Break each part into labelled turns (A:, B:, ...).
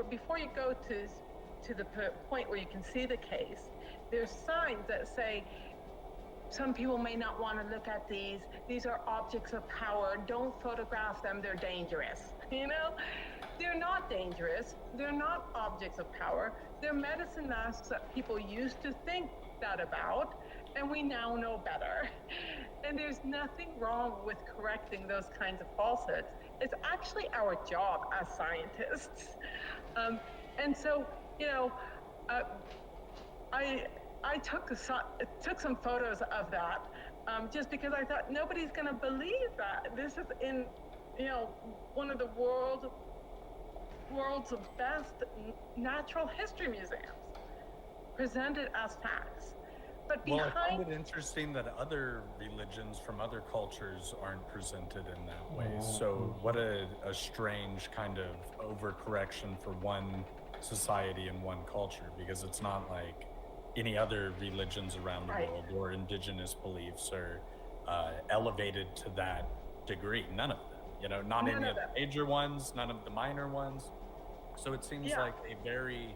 A: before you go to the point where you can see the case, there's signs that say, some people may not want to look at these. These are objects of power. Don't photograph them. They're dangerous. You know, they're not dangerous. They're not objects of power. They're medicine masks that people used to think that about, and we now know better. And there's nothing wrong with correcting those kinds of falsehoods. It's actually our job as scientists. And so, you know, uh, I took some photos of that just because I thought nobody's going to believe that this is in, you know, one of the world's best natural history museums, presented as facts. But
B: Well, I find it interesting that other religions from other cultures aren't presented in that way. So, what a strange kind of overcorrection for one society and one culture, because it's not like any other religions around the
A: Right.
B: world or indigenous beliefs are elevated to that degree. None of them, not
A: None
B: any
A: of
B: of the
A: them.
B: major ones, none of the minor ones. So it seems
A: Yeah.
B: like a very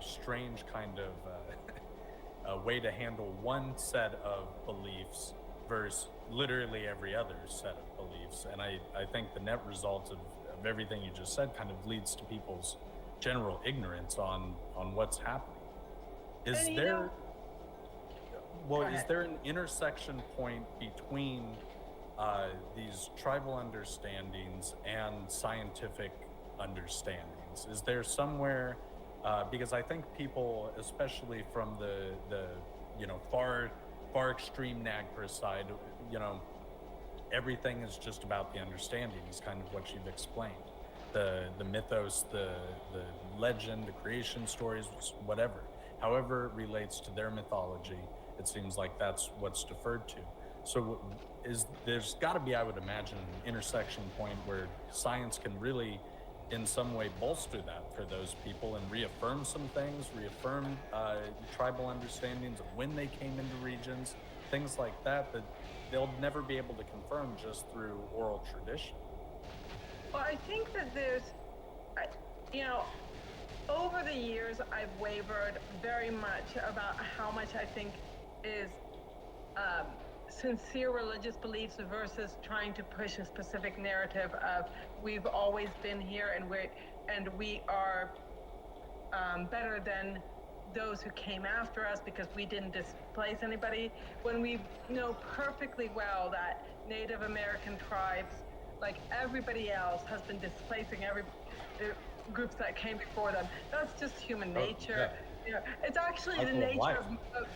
B: strange kind of a way to handle one set of beliefs versus literally every other set of beliefs. And I think the net result of everything you just said kind of leads to people's general ignorance on what's happening. Is
A: And
B: there
A: go
B: is
A: ahead.
B: there an intersection point between these tribal understandings and scientific understandings? Is there somewhere, because I think people, especially from the far extreme NAGPRA side, you know, everything is just about the understanding. Is kind of what you've explained. The mythos, the legend, the creation stories, whatever. However it relates to their mythology, it seems like that's what's deferred to. So there's got to be, I would imagine, an intersection point where science can really, in some way, bolster that for those people and reaffirm some things, reaffirm tribal understandings of when they came into regions, things like that they'll never be able to confirm just through oral tradition.
A: Well, I think that you know, over the years, I've wavered very much about how much I think is um, sincere religious beliefs versus trying to push a specific narrative of we've always been here and we are better than those who came after us because we didn't displace anybody, when we know perfectly well that Native American tribes, like everybody else, has been displacing groups that came before them. That's just human
B: Oh,
A: nature.
B: yeah.
A: You know, it's actually the
B: Cycle of
A: nature
B: life.
A: of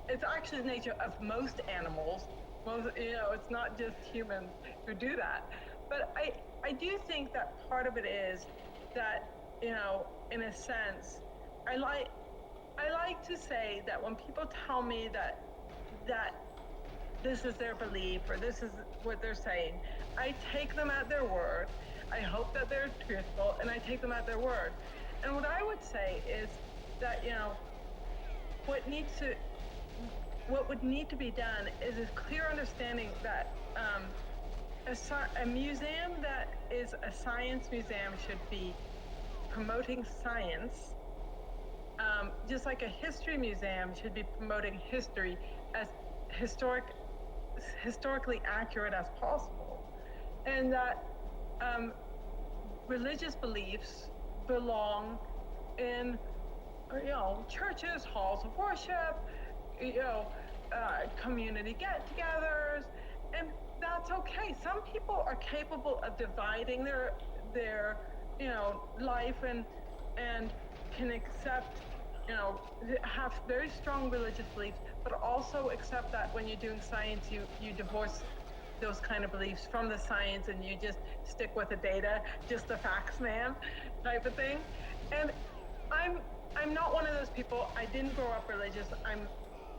A: it's actually the nature of most animals. It's not just humans who do that. But I do think that part of it is that, in a sense, I like to say that when people tell me that this is their belief or this is what they're saying, I take them at their word. I hope that they're truthful, and I take them at their word. And what I would say is that, what needs to what would need to be done is a clear understanding that a museum that is a science museum should be promoting science, just like a history museum should be promoting history as historically accurate as possible, and that religious beliefs belong in churches, halls of worship, community get-togethers, and that's okay. Some people are capable of dividing their life and can accept, have very strong religious beliefs, but also accept that when you're doing science, you divorce those kind of beliefs from the science and you just stick with the data, just the facts, man, type of thing. And I'm not one of those people. I didn't grow up religious.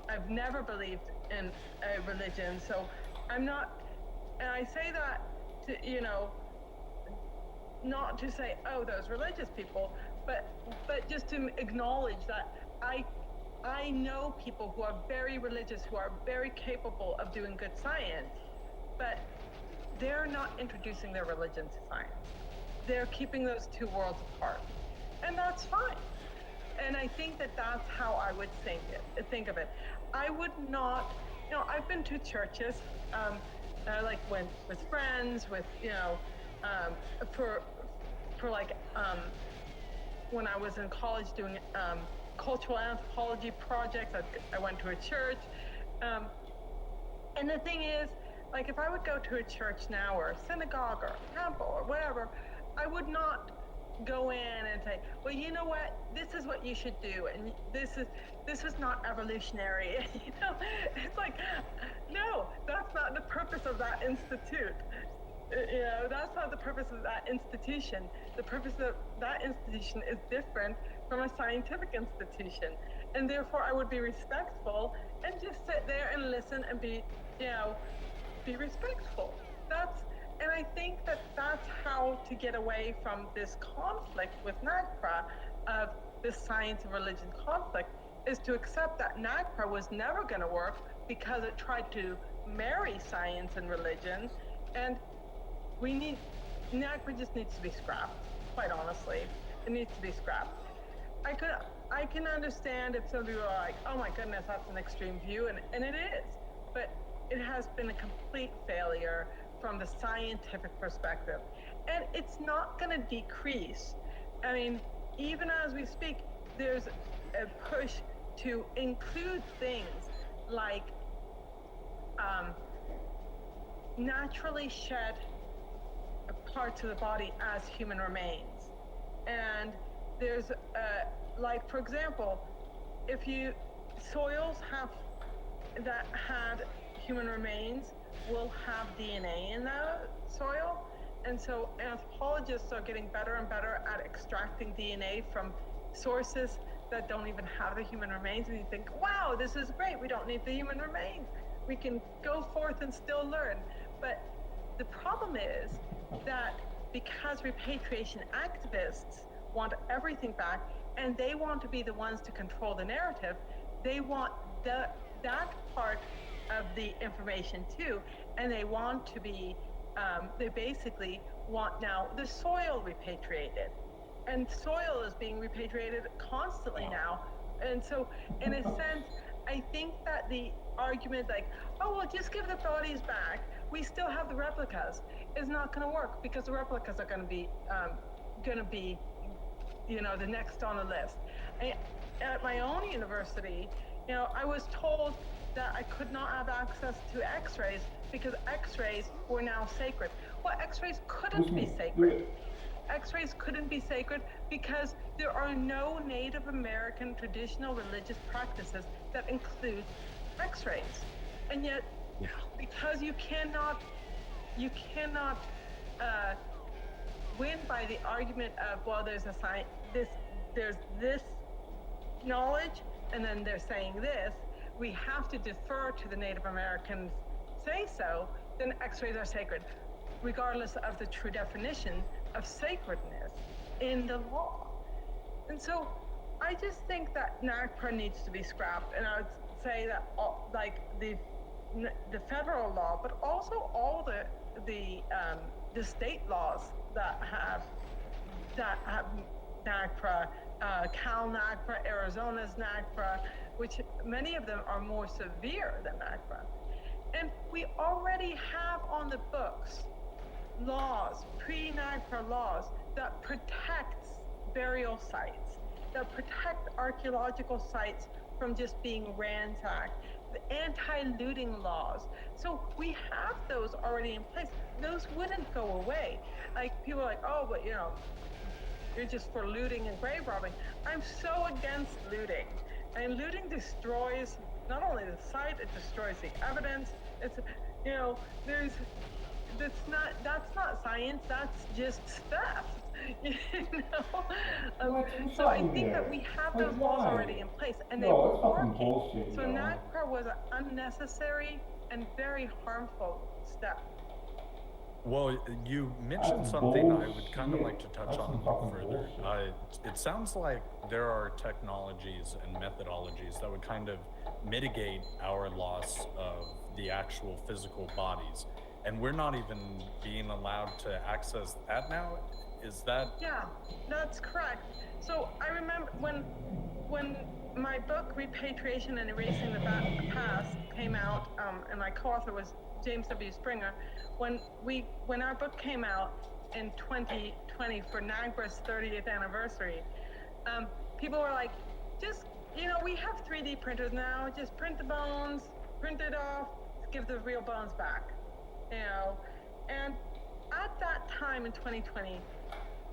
A: I've never believed in a religion, so I'm not. And I say that to not to say, oh, those religious people, but just to acknowledge that I know people who are very religious, who are very capable of doing good science, but they're not introducing their religion to science. They're keeping those two worlds apart. and that's fine. And I think that that's how I would think of it. I would not, I've been to churches, I like went with friends, with, um, for, like, when I was in college doing cultural anthropology projects, I went to a church. Um, and the thing is, like, if I would go to a church now or a synagogue or a temple or whatever, I would not go in and say, well, you know what, this is what you should do, and this is not evolutionary. It's like, no, that's not the purpose of that institute. That's not the purpose of that institution. The purpose of that institution is different from a scientific institution, and therefore I would be respectful and just sit there and listen and be respectful. And I think that that's how to get away from this conflict with NAGPRA, of this science and religion conflict, is to accept that NAGPRA was never going to work because it tried to marry science and religion, and NAGPRA just needs to be scrapped. Quite honestly, it needs to be scrapped. I can understand if some people are like, oh my goodness, that's an extreme view, and it is, but it has been a complete failure from the scientific perspective. And it's not going to decrease. I mean, even as we speak, there's a push to include things like naturally shed parts of the body as human remains. And there's, like, for example, if soils that had human remains will have DNA in the soil. And so anthropologists are getting better and better at extracting DNA from sources that don't even have the human remains. And you think, wow, this is great. We don't need the human remains. We can go forth and still learn. But the problem is that because repatriation activists want everything back, and they want to be the ones to control the narrative, they want that part of the information too, and they want to be, they basically want now the soil repatriated, and soil is being repatriated constantly now. And so in a sense, I think that the argument like, oh, well, just give the bodies back, we still have the replicas, is not going to work, because the replicas are going to be the next on the list. At my own university, I was told that I could not have access to x-rays because x-rays were now sacred. Well, x-rays couldn't be sacred. X-rays couldn't be sacred because there are no Native American traditional religious practices that include x-rays. And yet, because you cannot win by the argument of, well, there's this knowledge, and then they're saying this, we have to defer to the Native Americans say so, then x-rays are sacred, regardless of the true definition of sacredness in the law. And so I just think that NAGPRA needs to be scrapped, and I would say that like the federal law, but also all the state laws that have NAGPRA, Cal NAGPRA, Arizona's NAGPRA, which many of them are more severe than NAGPRA. And we already have on the books laws, pre-NAGPRA laws, that protect burial sites, that protect archaeological sites from just being ransacked, the anti-looting laws. So we have those already in place. Those wouldn't go away. Like, people are like, oh, but you're just for looting and grave robbing. I'm so against looting. And looting destroys not only the site, it destroys the evidence. It's, that's not science, that's just theft. So I think that we have those laws already in place, and they were working. So NAGPRA was an unnecessary and very harmful step.
B: Well, you mentioned something I would kind of like to touch on a little further. It sounds like there are technologies and methodologies that would kind of mitigate our loss of the actual physical bodies. And we're not even being allowed to access that now. Is that?
A: Yeah, that's correct. So I remember when my book Repatriation and Erasing the Past came out, and my co-author was James W. Springer. When our book came out in 2020 for NAGPRA's 30th anniversary, people were like, just, we have 3D printers now. Just print the bones, print it off, give the real bones back. And at that time in 2020,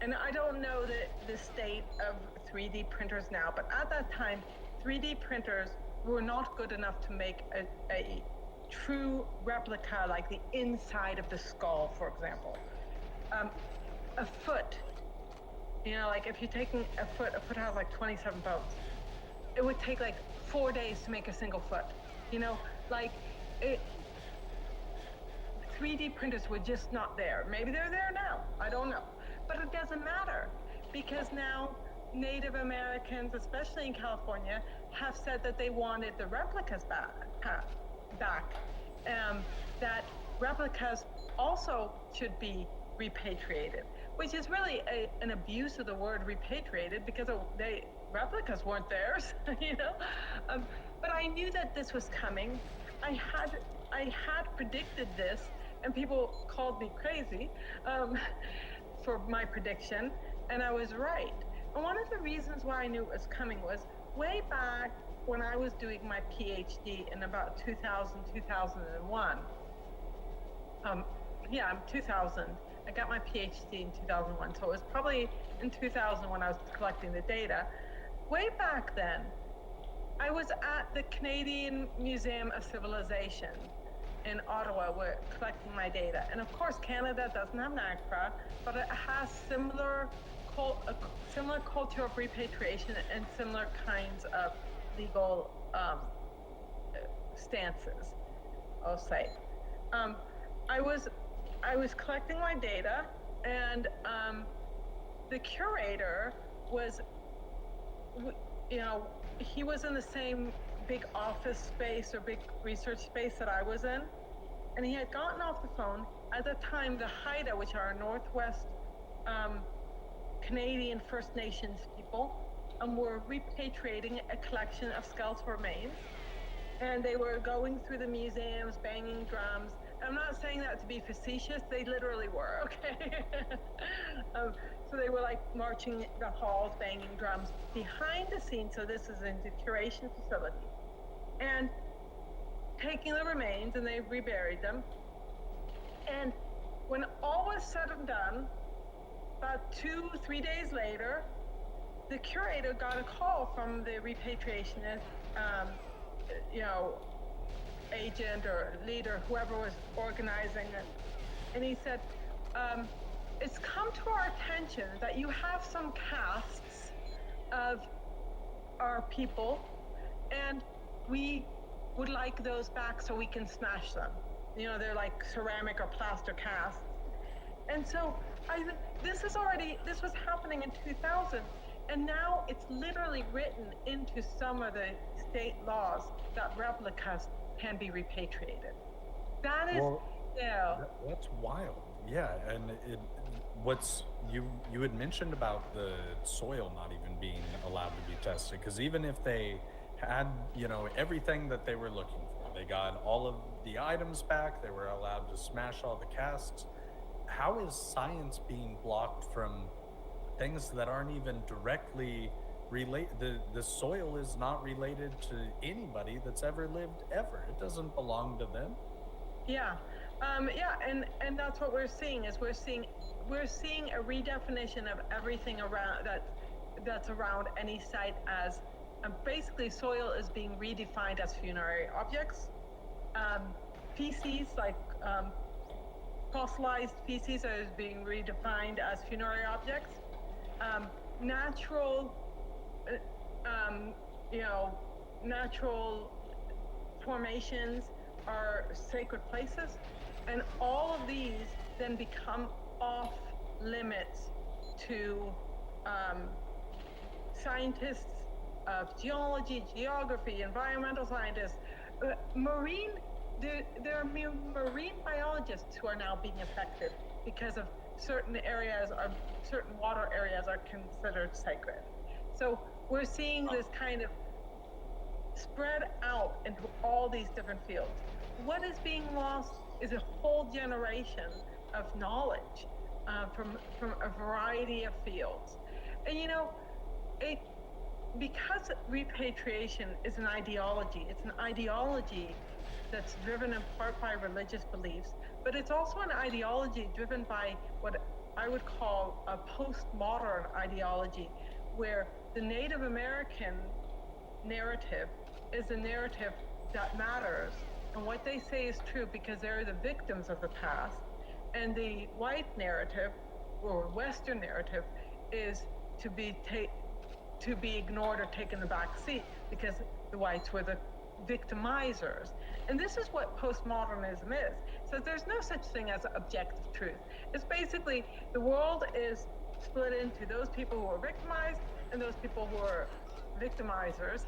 A: and I don't know the state of 3D printers now, but at that time, 3D printers were not good enough to make a true replica, like the inside of the skull, for example. A foot, like if you're taking a foot has like 27 bones. It would take like 4 days to make a single foot. Like 3D printers were just not there. Maybe they're there now. I don't know. But it doesn't matter, because now Native Americans, especially in California, have said that they wanted the replicas back. That replicas also should be repatriated, which is really an abuse of the word repatriated, because replicas weren't theirs, But I knew that this was coming. I had predicted this, and people called me crazy for my prediction, and I was right. And one of the reasons why I knew it was coming was way back when I was doing my PhD in about 2000, 2001. 2000. I got my PhD in 2001, so it was probably in 2000 when I was collecting the data. Way back then, I was at the Canadian Museum of Civilization in Ottawa. We're collecting my data. And of course, Canada doesn't have NAGPRA, but it has similar culture of repatriation and similar kinds of legal stances, I'll say. I was collecting my data, and the curator was, he was in the same big office space or big research space that I was in, and he had gotten off the phone. At the time, the Haida, which are Northwest Canadian First Nations people, were repatriating a collection of skeletal remains, and they were going through the museums, banging drums. I'm not saying that to be facetious, they literally were, okay? So they were like marching the halls, banging drums behind the scenes. So this is in the curation facility, and taking the remains, and they reburied them. And when all was said and done, about 2-3 days later, the curator got a call from the repatriationist, agent or leader, whoever was organizing it. And he said, it's come to our attention that you have some casts of our people, and we would like those back so we can smash them. They're like ceramic or plaster casts. And so this was happening in 2000, and now it's literally written into some of the state laws that replicas can be repatriated. That is,
B: that's wild. Yeah, and you had mentioned about the soil not even being allowed to be tested, because even if they had everything that they were looking for, they got all of the items back, they were allowed to smash all the casts. How is science being blocked from things that aren't even directly related? The soil is not related to anybody that's ever lived ever. It doesn't belong to them.
A: Yeah. And that's what we're seeing. Is we're seeing a redefinition of everything around that's around any site as basically soil is being redefined as funerary objects. Feces, like fossilized feces, is being redefined as funerary objects. Natural formations are sacred places, and all of these then become off limits to scientists of geology, geography, environmental scientists, there are marine biologists who are now being affected because of certain water areas are considered sacred. So we're seeing this kind of spread out into all these different fields. What is being lost is a whole generation of knowledge from a variety of fields. And because repatriation is an ideology, it's an ideology that's driven in part by religious beliefs, but it's also an ideology driven by what I would call a postmodern ideology, where the Native American narrative is a narrative that matters, and what they say is true because they're the victims of the past, and the white narrative or Western narrative is to be ignored or taken the back seat because the whites were the victimizers. And this is what postmodernism is. So there's no such thing as objective truth. It's basically the world is split into those people who are victimized and those people who are victimizers.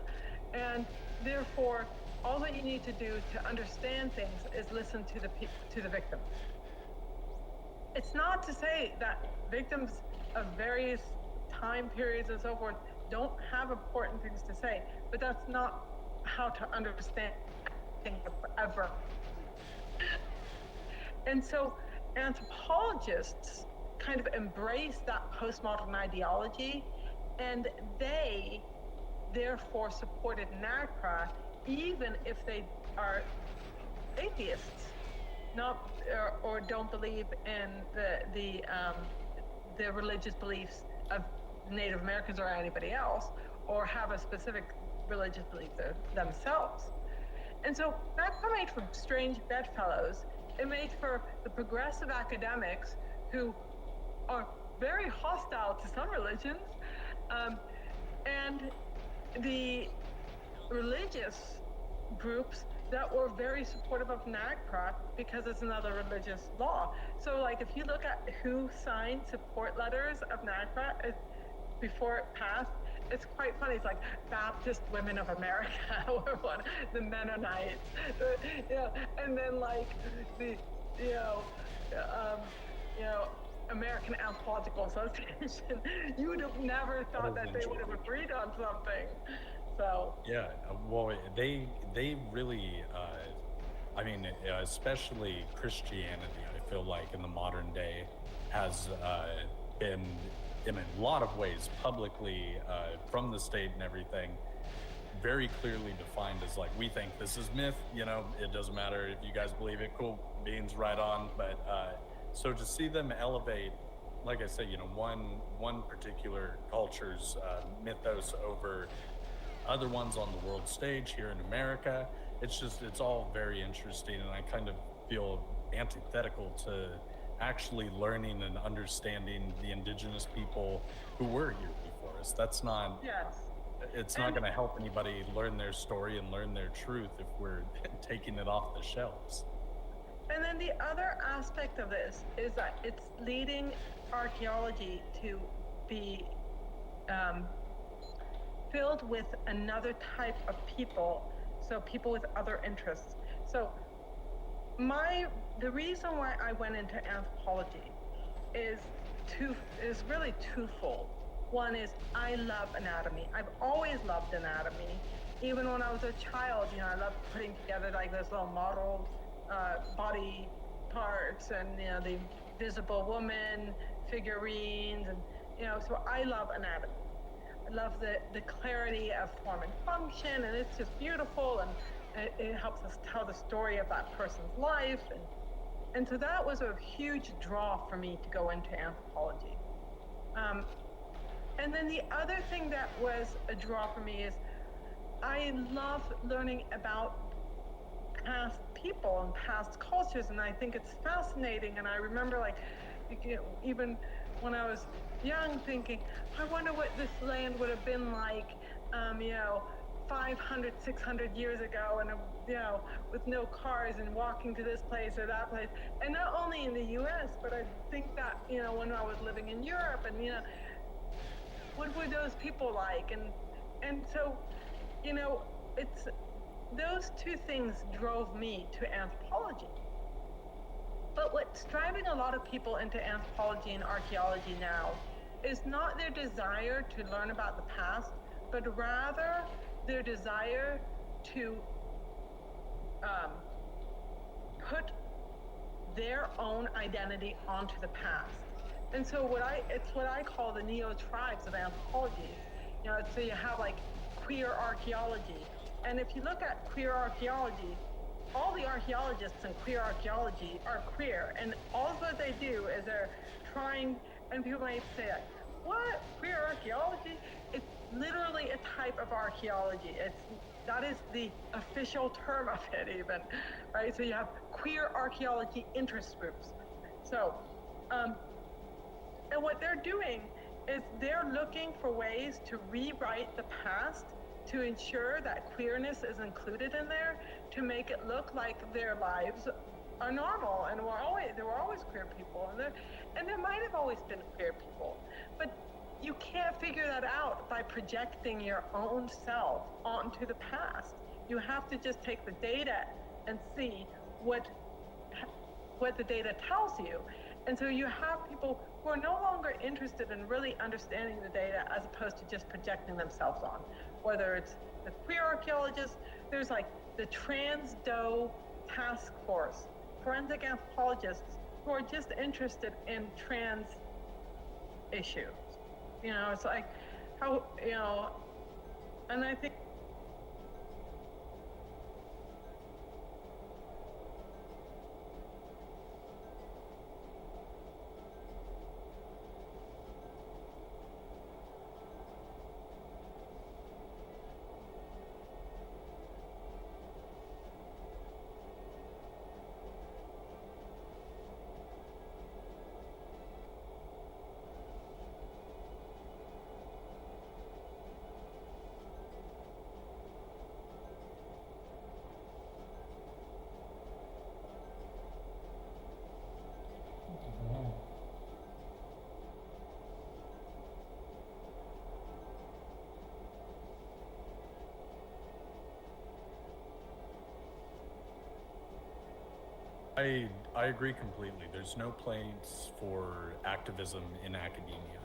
A: And therefore, all that you need to do to understand things is listen to the victim. It's not to say that victims of various time periods and so forth don't have important things to say, but that's not how to understand things forever. And so anthropologists kind of embrace that postmodern ideology, and they therefore supported NAGPRA even if they are atheists, not or don't believe in the religious beliefs of Native Americans or anybody else, or have a specific religious belief themselves. And so NAGPRA made for strange bedfellows. It made for the progressive academics who are very hostile to some religions, and the religious groups that were very supportive of NAGPRA because it's another religious law. So like if you look at who signed support letters of NAGPRA before it passed, it's quite funny. It's like Baptist Women of America, or what, the Mennonites, and then like the American Anthropological Association. You would have never thought that they would have agreed on something. So
B: yeah, well, they really, I mean, especially Christianity, I feel like in the modern day has been in a lot of ways publicly from the state and everything very clearly defined as like, we think this is myth, it doesn't matter if you guys believe it, cool beans, right on. But so to see them elevate, like I said, one particular culture's mythos over other ones on the world stage here in America, it's all very interesting, and I kind of feel antithetical to actually learning and understanding the indigenous people who were here before us. That's not,
A: yes.
B: It's not going to help anybody learn their story and learn their truth if we're taking it off the shelves.
A: And then the other aspect of this is that it's leading archaeology to be filled with another type of people, so people with other interests. So the reason why I went into anthropology is really twofold. One is I love anatomy. I've always loved anatomy. Even when I was a child, I loved putting together like those little model body parts and the visible woman figurines, and so I love anatomy. I love the clarity of form and function, and it's just beautiful, and it helps us tell the story of that person's life, and so that was a huge draw for me to go into anthropology. And then the other thing that was a draw for me is I love learning about past people and past cultures, and I think it's fascinating. And I remember even when I was young thinking, I wonder what this land would have been like 500, 600 years ago, and with no cars, and walking to this place or that place. And not only in the US, but I think that when I was living in Europe, and what were those people like? And so it's those two things drove me to anthropology. But what's driving a lot of people into anthropology and archaeology now is not their desire to learn about the past, but rather their desire to put their own identity onto the past. And so it's what I call the neo-tribes of anthropology. So you have like queer archaeology. And if you look at queer archaeology, all the archaeologists in queer archaeology are queer. And all what they do is they're trying, and people might say, like, what, queer archaeology? It's literally a type of archaeology. That is the official term of it even, right? So you have queer archaeology interest groups. So, and what they're doing is they're looking for ways to rewrite the past to ensure that queerness is included in there, to make it look like their lives are normal, and there were always queer people, and there might have always been queer people, but you can't figure that out by projecting your own self onto the past. You have to just take the data and see what the data tells you. And so you have people who are no longer interested in really understanding the data as opposed to just projecting themselves on. Whether it's the queer archaeologists, there's like the Trans Doe Task Force, forensic anthropologists who are just interested in trans issues. It's like how, and I think
B: I agree completely. There's no place for activism in academia.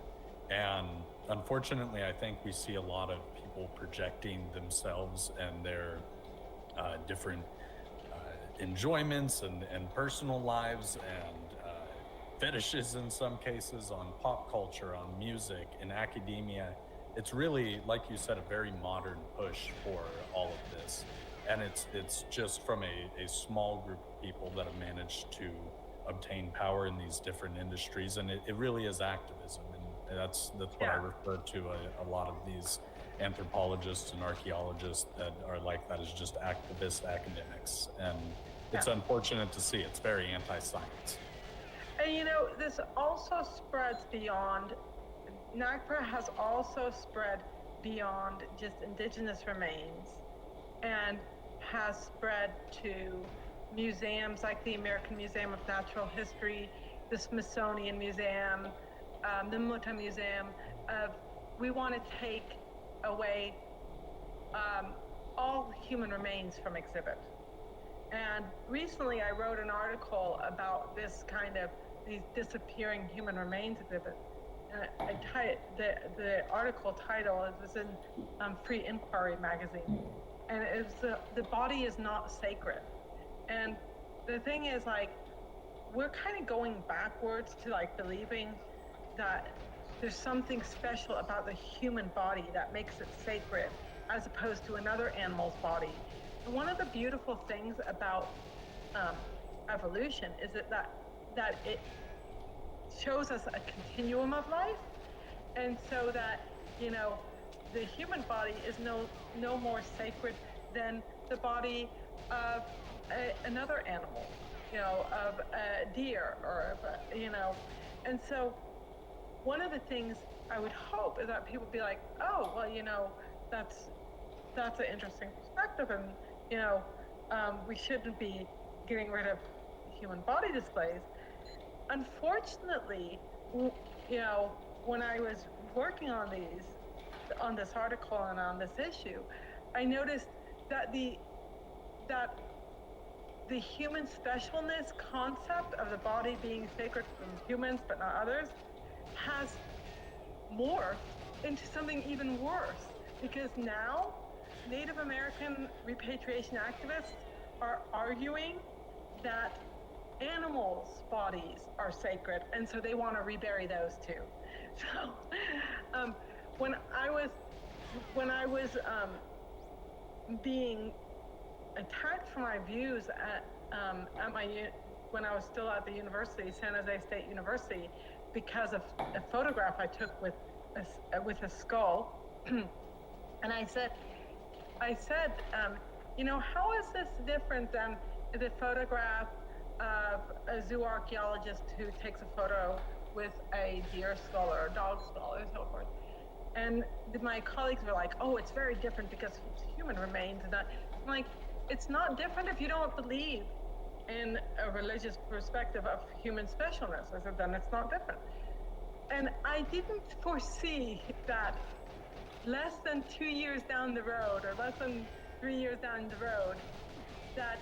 B: And unfortunately, I think we see a lot of people projecting themselves and their different enjoyments and personal lives and fetishes in some cases on pop culture, on music, in academia. It's really, like you said, a very modern push for all of this. And it's just from a small group of people that have managed to obtain power in these different industries. And it really is activism. And that's what I refer to a lot of these anthropologists and archaeologists that are like that, is just activist academics. And it's unfortunate to see. It's very anti-science.
A: And this also spreads beyond, NAGPRA has also spread beyond just indigenous remains and has spread to museums like the American Museum of Natural History, the Smithsonian Museum, the Muta Museum. We want to take away all human remains from exhibit. And recently I wrote an article about this kind of these disappearing human remains exhibit. And the article title, it was in Free Inquiry magazine. And it's the body is not sacred. And the thing is, like, we're kind of going backwards to like believing that there's something special about the human body that makes it sacred as opposed to another animal's body. And one of the beautiful things about evolution is that it shows us a continuum of life, and so that the human body is no more sacred than the body of another animal, of a deer or of and so one of the things I would hope is that people be like, oh, well, that's an interesting perspective, and we shouldn't be getting rid of human body displays. Unfortunately, when I was working on this article and on this issue, I noticed that the human specialness concept of the body being sacred from humans but not others has morphed into something even worse, because now Native American repatriation activists are arguing that animals' bodies are sacred, and so they want to rebury those too. So, um, when I was being attacked for my views at my when I was still at the university, San Jose State University, because of a photograph I took with a skull, and I said, how is this different than the photograph of a zoo archaeologist who takes a photo with a deer skull or a dog skull and so forth? And my colleagues were like, "Oh, it's very different because it's human remains." And I'm like, it's not different if you don't believe in a religious perspective of human specialness. I said, then it's not different. And I didn't foresee that less than 2 years down the road, or less than 3 years down the road, that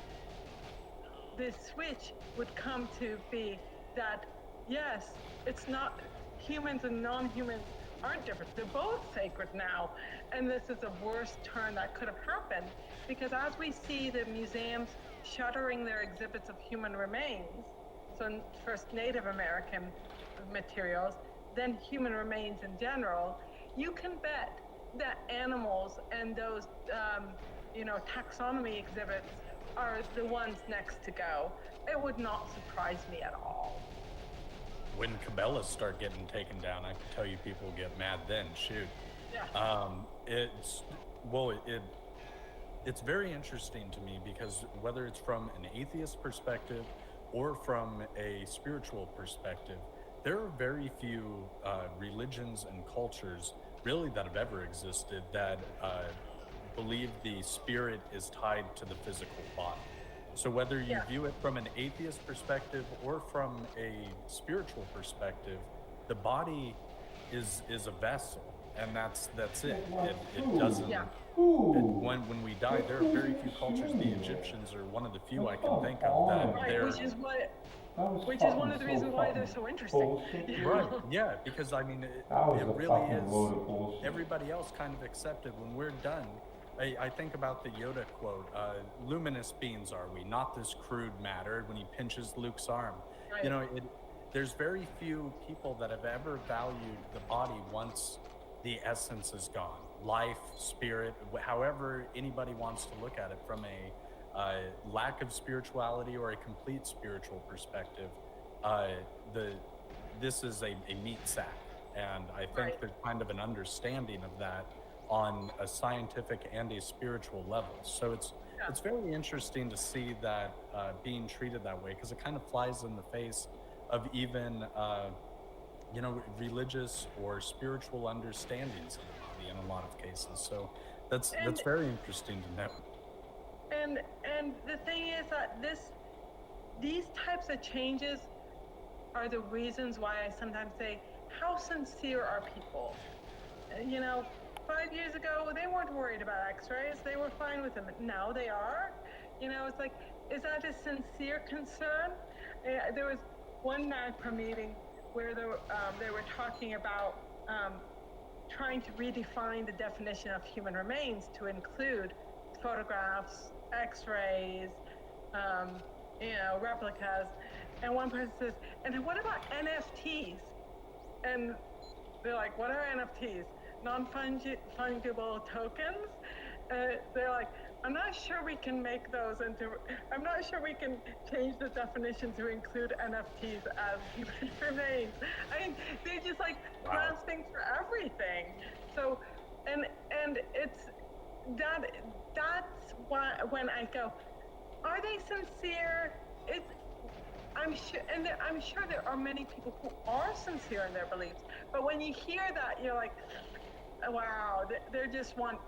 A: the switch would come to be that, yes, it's not, humans and non-humans aren't different. They're both sacred now. And this is the worst turn that could have happened, because as we see the museums shuttering their exhibits of human remains, so first Native American materials, then human remains in general, you can bet that animals and those, taxonomy exhibits are the ones next to go. It would not surprise me at all.
B: When Cabela's start getting taken down, I can tell you people get mad then. Shoot.
A: Yeah.
B: It's very interesting to me, because whether it's from an atheist perspective or from a spiritual perspective, there are very few religions and cultures really that have ever existed that believe the spirit is tied to the physical body. So whether you
A: Yeah.
B: view it from an atheist perspective or from a spiritual perspective, the body is a vessel, and that's it. It doesn't.
A: Yeah.
B: When we die, there are very few cultures. The Egyptians are one of the few I can think of that
A: Right,
B: they're
A: which is one of the reasons why they're so interesting.
B: right. Yeah, because I mean, it really is. Everybody else kind of accepted when we're done. I think about the Yoda quote, luminous beings are we, not this crude matter, when he pinches Luke's arm.
A: Right.
B: There's very few people that have ever valued the body once the essence is gone. Life, spirit, however anybody wants to look at it, from a lack of spirituality or a complete spiritual perspective, this is a meat sack. And I think
A: Right.
B: there's kind of an understanding of that on a scientific and a spiritual level. So it's very interesting to see that being treated that way, because it kind of flies in the face of even religious or spiritual understandings of the body in a lot of cases. So that's very interesting to note.
A: And the thing is that these types of changes are the reasons why I sometimes say, how sincere are people? 5 years ago, they weren't worried about x-rays. They were fine with them. Now they are. It's like, is that a sincere concern? There was one NAGPRA meeting where they were talking about trying to redefine the definition of human remains to include photographs, x-rays, replicas. And one person says, and what about NFTs? And they're like, what are NFTs? Non-fungible tokens? They're like, I'm not sure we can make those I'm not sure we can change the definition to include NFTs as human remains. I mean, they're just like grasping for everything. So, and it's that's why when I go, are they sincere? I'm sure there are many people who are sincere in their beliefs, but when you hear that, you're like, wow, they just want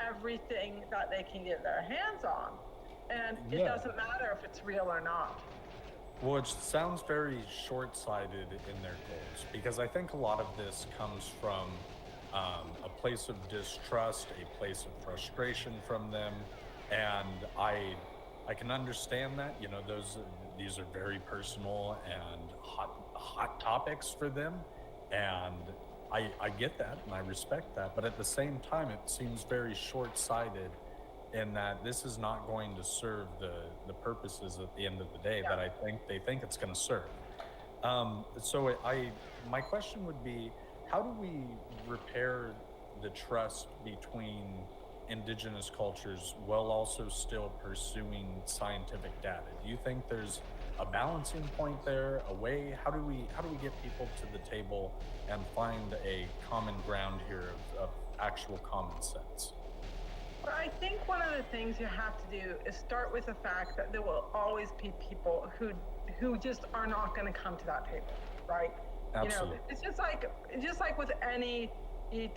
A: everything that they can get their hands on, and it doesn't matter if it's real or not.
B: Well, it sounds very short-sighted in their goals, because I think a lot of this comes from a place of distrust, a place of frustration from them, and I can understand that. You know, these are very personal and hot topics for them, and I get that and I respect that. But at the same time, it seems very short sighted in that this is not going to serve the purposes at the end of the day
A: Yeah.
B: that I think they think it's going to serve. My question would be, how do we repair the trust between indigenous cultures while also still pursuing scientific data? Do you think there's a balancing point there, a way? How do we get people to the table and find a common ground here of actual common sense?
A: But I think one of the things you have to do is start with the fact that there will always be people who just are not going to come to that table, right? You know,
B: Absolutely.
A: it's just like with any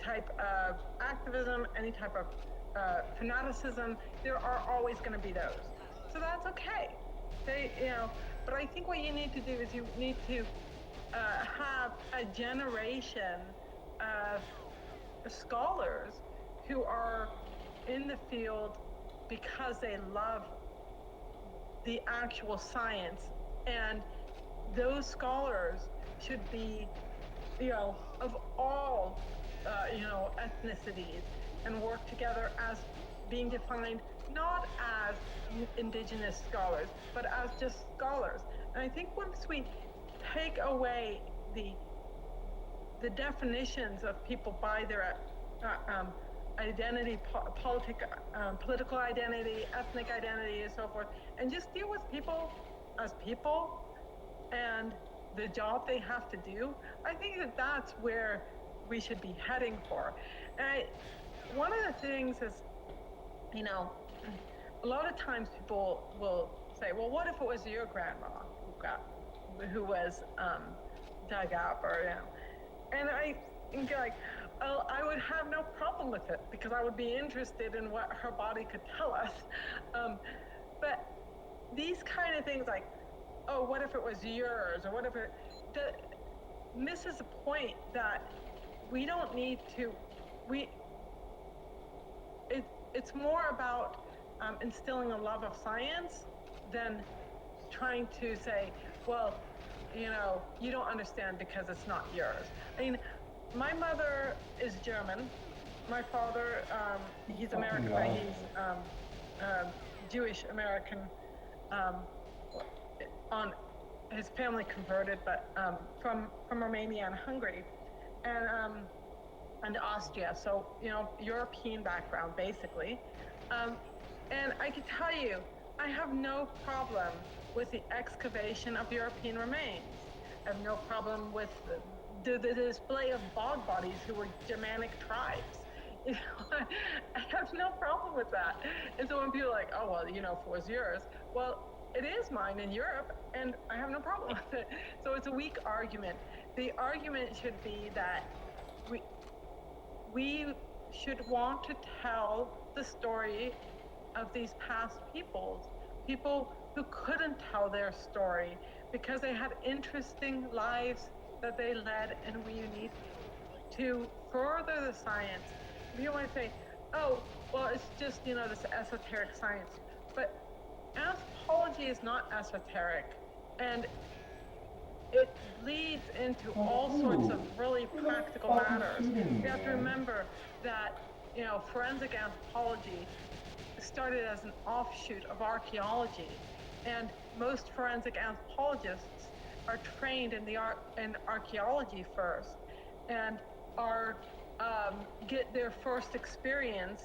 A: type of activism, any type of fanaticism, there are always going to be those. So that's okay. But I think what you need to do is you need to have a generation of scholars who are in the field because they love the actual science, and those scholars should be, of all, ethnicities, and work together as being defined not as indigenous scholars, but as just scholars. And I think once we take away the definitions of people by their identity, political identity, ethnic identity, and so forth, and just deal with people as people and the job they have to do. I think that that's where we should be heading for. And one of the things is, you know, a lot of times people will say, "Well, what if it was your grandma who was dug up, or And I think like, well, I would have no problem with it because I would be interested in what her body could tell us. But these kind of things like, oh, what if it was yours, or what if it that misses the point that we don't need to. We it's more about instilling a love of science than trying to say, well, you don't understand because it's not yours. I mean, my mother is German. My father, he's American, but he's Jewish American. Um, on his family converted, but from Romania and Hungary, and Austria. So European background basically. Um, and I can tell you, I have no problem with the excavation of European remains. I have no problem with the display of bog bodies who were Germanic tribes. I have no problem with that. And so when people are like, oh, well, if it was yours, well, it is mine in Europe, and I have no problem with it. So it's a weak argument. The argument should be that we should want to tell the story of these past people who couldn't tell their story because they had interesting lives that they led, and we need to further the science. You might say, oh, well, it's just, this esoteric science. But anthropology is not esoteric, and it leads into all sorts of really practical matters. You have to remember that, forensic anthropology started as an offshoot of archaeology, and most forensic anthropologists are trained in archaeology first, and are get their first experience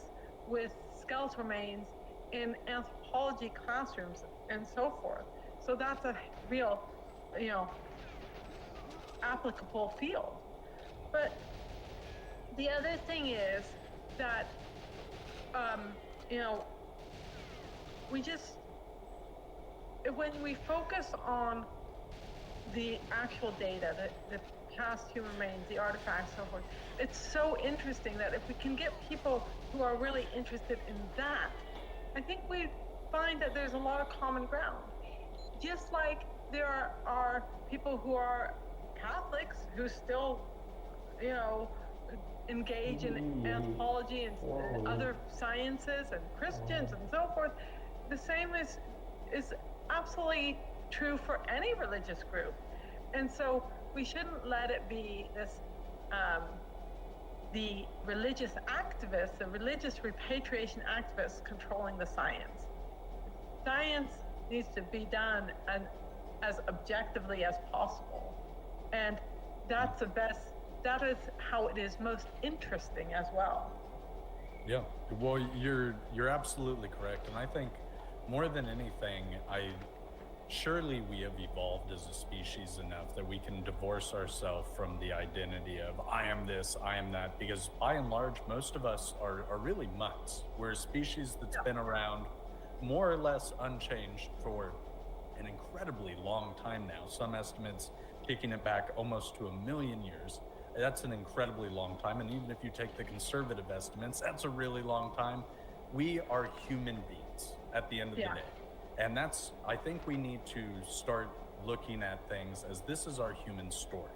A: with skeletal remains in anthropology classrooms and so forth. So that's a real, applicable field. But the other thing is that, um, you know, we just, when we focus on the actual data, the past human remains, the artifacts, so forth, it's so interesting that if we can get people who are really interested in that, I think we find that there's a lot of common ground. Just like there are people who are Catholics who still, engage in anthropology and other sciences, and Christians and so forth. The same is is absolutely true for any religious group. And so we shouldn't let it be this, um, the religious activists, the religious repatriation activists controlling the science. Science needs to be done as objectively as possible. And that's the best, that is how it is most interesting as well.
B: Yeah. Well, you're absolutely correct, and I think more than anything, surely we have evolved as a species enough that we can divorce ourselves from the identity of I am this, I am that, because by and large, most of us are really mutts. We're a species that's been around more or less unchanged for an incredibly long time now. Some estimates taking it back almost to 1 million years. That's an incredibly long time. And even if you take the conservative estimates, that's a really long time. We are human beings at the end of the day. And I think we need to start looking at things as this is our human story.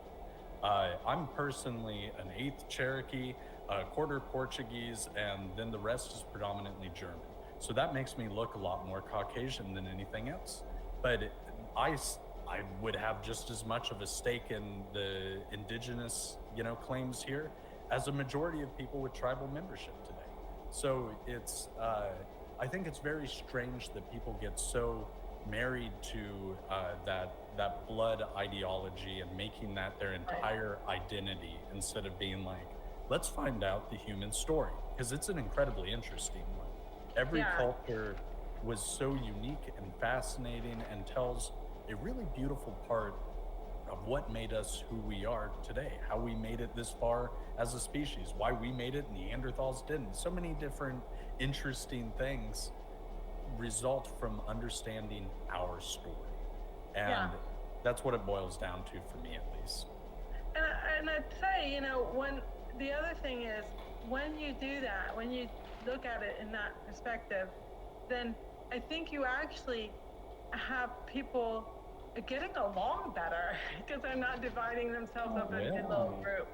B: I'm personally an eighth Cherokee, a quarter Portuguese, and then the rest is predominantly German. So that makes me look a lot more Caucasian than anything else. But I would have just as much of a stake in the indigenous, claims here as a majority of people with tribal membership today. So I think it's very strange that people get so married to that blood ideology and making that their entire identity instead of being like, let's find out the human story, because it's an incredibly interesting one. Every culture was so unique and fascinating and tells a really beautiful part of what made us who we are today, how we made it this far as a species, why we made it, Neanderthals didn't. So many different interesting things result from understanding our story. And that's what it boils down to for me, at least.
A: And I'd say, when the other thing is, when you do that, when you look at it in that perspective, then I think you actually have people getting along better because they're not dividing themselves up into little groups.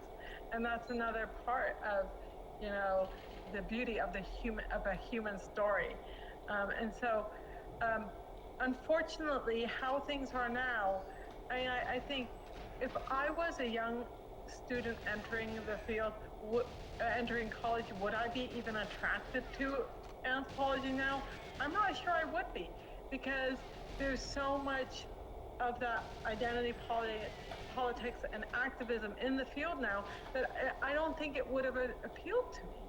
A: And that's another part of, the beauty of a human story. And so, unfortunately, how things are now, I think if I was a young student entering the field, entering college, would I be even attracted to anthropology now? I'm not sure I would be, because there's so much of that identity politics and activism in the field now that I don't think it would have appealed to me.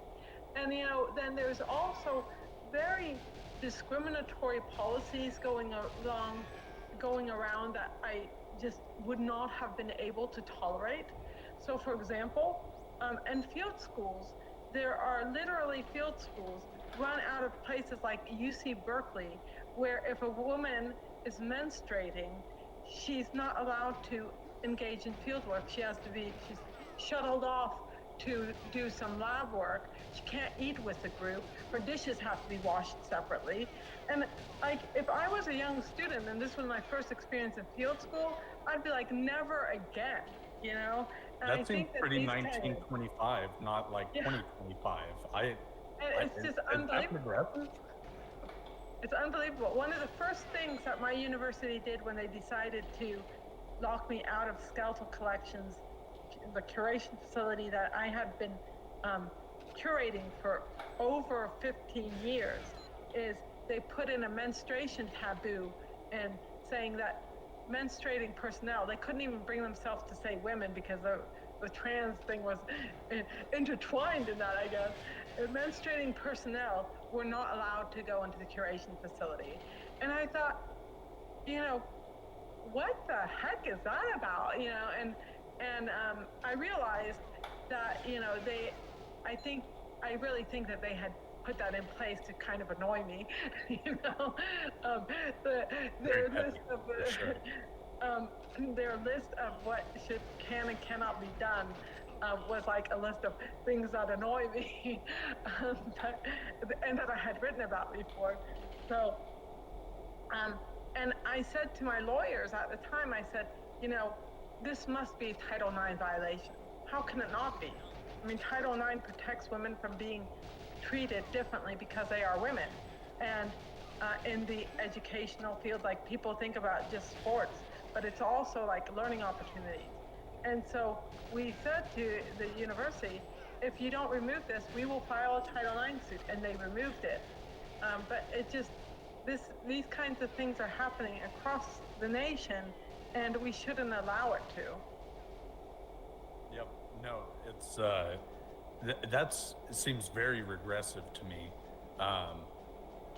A: And then there's also very discriminatory policies going around that I just would not have been able to tolerate. So, for example, in field schools, there are literally field schools run out of places like UC Berkeley, where if a woman is menstruating, she's not allowed to engage in field work. She's shuttled off to do some lab work. She can't eat with the group. Her dishes have to be washed separately. And if I was a young student and this was my first experience in field school, I'd be like, never again, And
B: that seems pretty 1925, not like 2025.
A: It's just unbelievable. It's unbelievable. One of the first things that my university did when they decided to lock me out of skeletal collections, the curation facility that I had been curating for over 15 years, is they put in a menstruation taboo and saying that menstruating personnel, they couldn't even bring themselves to say women because the trans thing was intertwined in that, I guess. Menstruating personnel were not allowed to go into the curation facility. And I thought, what the heck is that about? And I realized that, I really think that they had put that in place to kind of annoy me. Their list of what can and cannot be done was like a list of things that annoy me and that I had written about before. So, and I said to my lawyers at the time, I said, this must be a Title IX violation. How can it not be? I mean, Title IX protects women from being treated differently because they are women. And in the educational field. Like people think about just sports, but it's also like learning opportunities. And so we said to the university, if you don't remove this, we will file a Title IX suit, and they removed it. But it just these kinds of things are happening across the nation, and we shouldn't allow it to.
B: Yep. No, it's it seems very regressive to me. Um,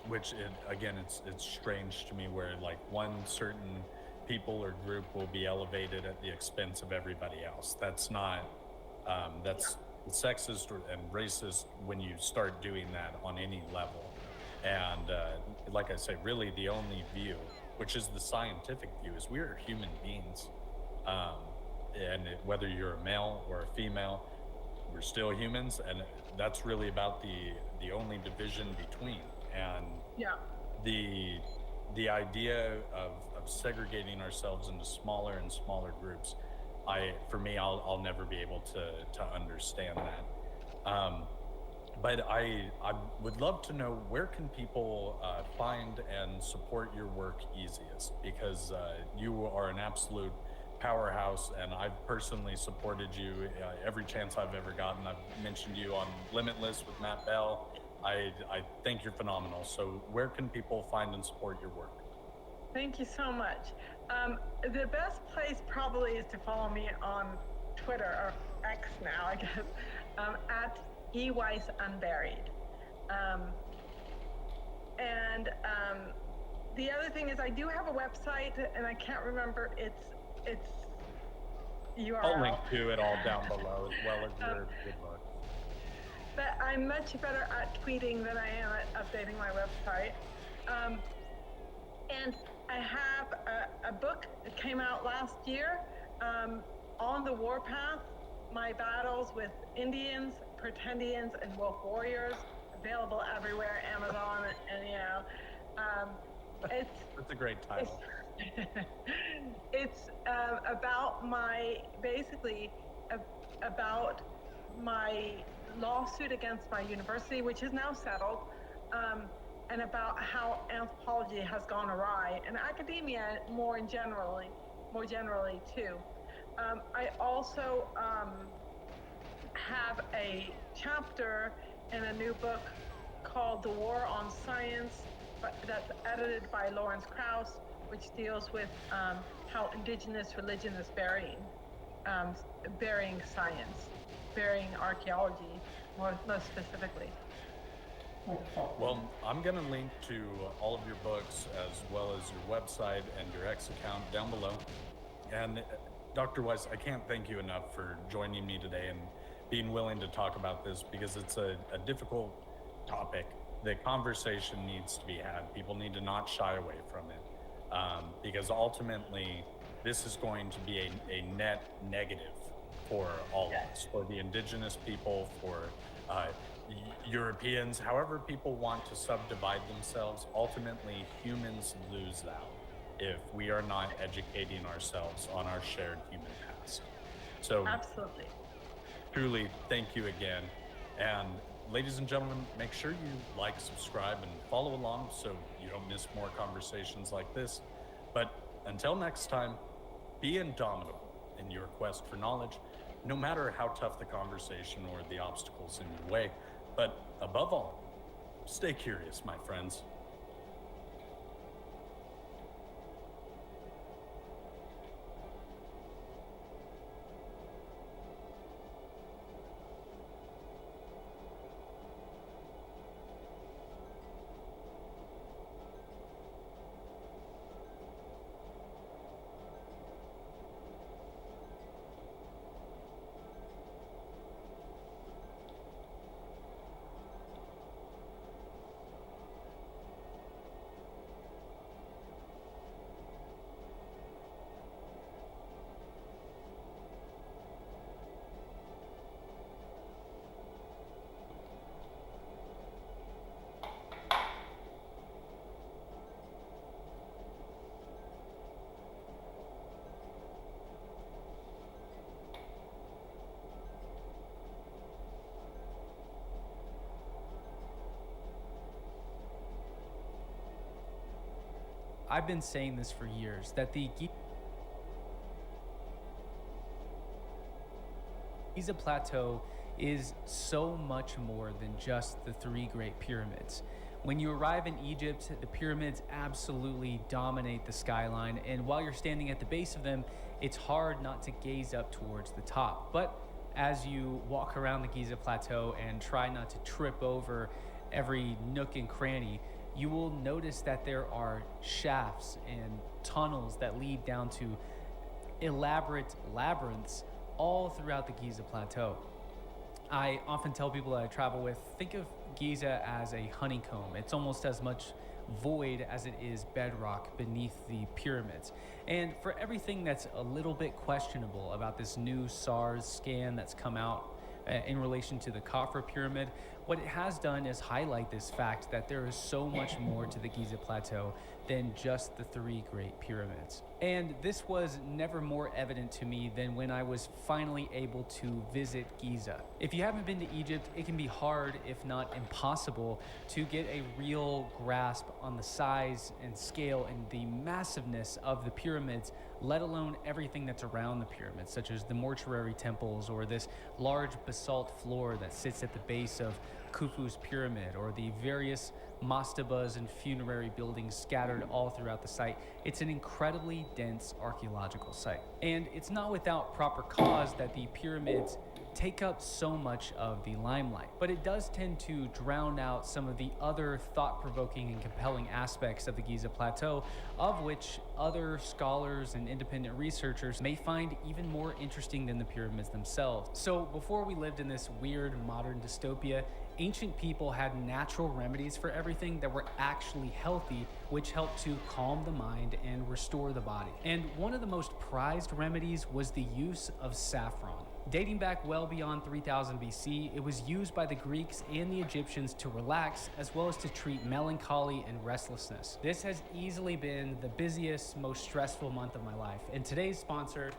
B: which again, it's strange to me where like one certain people or group will be elevated at the expense of everybody else. That's not that's sexist and racist when you start doing that on any level. And like I say, really the only view, which is the scientific view, is we are human beings. Um, and whether you're a male or a female, we're still humans, and that's really about the only division between. And
A: Yeah.
B: the the idea of segregating ourselves into smaller and smaller groups, for me, I'll never be able to understand that. But I would love to know, where can people find and support your work easiest, because you are an absolute powerhouse, and I've personally supported you every chance I've ever gotten. I've mentioned you on Limitless with Matt Bell. I think you're phenomenal. So where can people find and support your work?
A: Thank you so much. The best place probably is to follow me on Twitter, or X now, I guess, at Weiss Unburied. And the other thing is, I do have a website, and I can't remember its URL.
B: I'll link to it all down below, as well as your book.
A: But I'm much better at tweeting than I am at updating my website. And I have a book that came out last year, On the Warpath: My Battles with Indians, Pretendians, and Wolf Warriors, available everywhere, Amazon, and
B: That's a great title.
A: It's about basically about my lawsuit against my university, which is now settled, and about how anthropology has gone awry, and academia more generally too. I also have a chapter in a new book called The War on Science, that's edited by Lawrence Krauss, which deals with how indigenous religion is burying science, burying archaeology, most specifically.
B: Well, I'm going to link to all of your books, as well as your website and your X account down below. And Dr. Weiss, I can't thank you enough for joining me today and being willing to talk about this, because it's a difficult topic. The conversation needs to be had. People need to not shy away from it, because ultimately this is going to be a net negative for all of us, for the indigenous people, for Europeans, however people want to subdivide themselves. Ultimately, humans lose out if we are not educating ourselves on our shared human past. So
A: absolutely,
B: truly, thank you again. And ladies and gentlemen, make sure you like, subscribe, and follow along so you don't miss more conversations like this. But until next time, be indomitable in your quest for knowledge, no matter how tough the conversation or the obstacles in your way. But above all, stay curious, my friends.
C: I've been saying this for years, that the Giza Plateau is so much more than just the three Great Pyramids. When you arrive in Egypt, the pyramids absolutely dominate the skyline, and while you're standing at the base of them, it's hard not to gaze up towards the top. But as you walk around the Giza Plateau and try not to trip over every nook and cranny, you will notice that there are shafts and tunnels that lead down to elaborate labyrinths all throughout the Giza Plateau. I often tell people that I travel with, think of Giza as a honeycomb. It's almost as much void as it is bedrock beneath the pyramids. And for everything that's a little bit questionable about this new SARS scan that's come out in relation to the Khafra pyramid, what it has done is highlight this fact that there is so much more to the Giza Plateau than just the three Great Pyramids. And this was never more evident to me than when I was finally able to visit Giza. If you haven't been to Egypt, it can be hard, if not impossible, to get a real grasp on the size and scale and the massiveness of the pyramids, let alone everything that's around the pyramids, such as the mortuary temples or this large basalt floor that sits at the base of Khufu's pyramid, or the various mastabas and funerary buildings scattered all throughout the site. It's an incredibly dense archaeological site. And it's not without proper cause that the pyramids take up so much of the limelight, but it does tend to drown out some of the other thought-provoking and compelling aspects of the Giza Plateau, of which other scholars and independent researchers may find even more interesting than the pyramids themselves. So before we lived in this weird modern dystopia, ancient people had natural remedies for everything that were actually healthy, which helped to calm the mind and restore the body. And one of the most prized remedies was the use of saffron. Dating back well beyond 3000 BC, it was used by the Greeks and the Egyptians to relax, as well as to treat melancholy and restlessness. This has easily been the busiest, most stressful month of my life, and today's sponsor,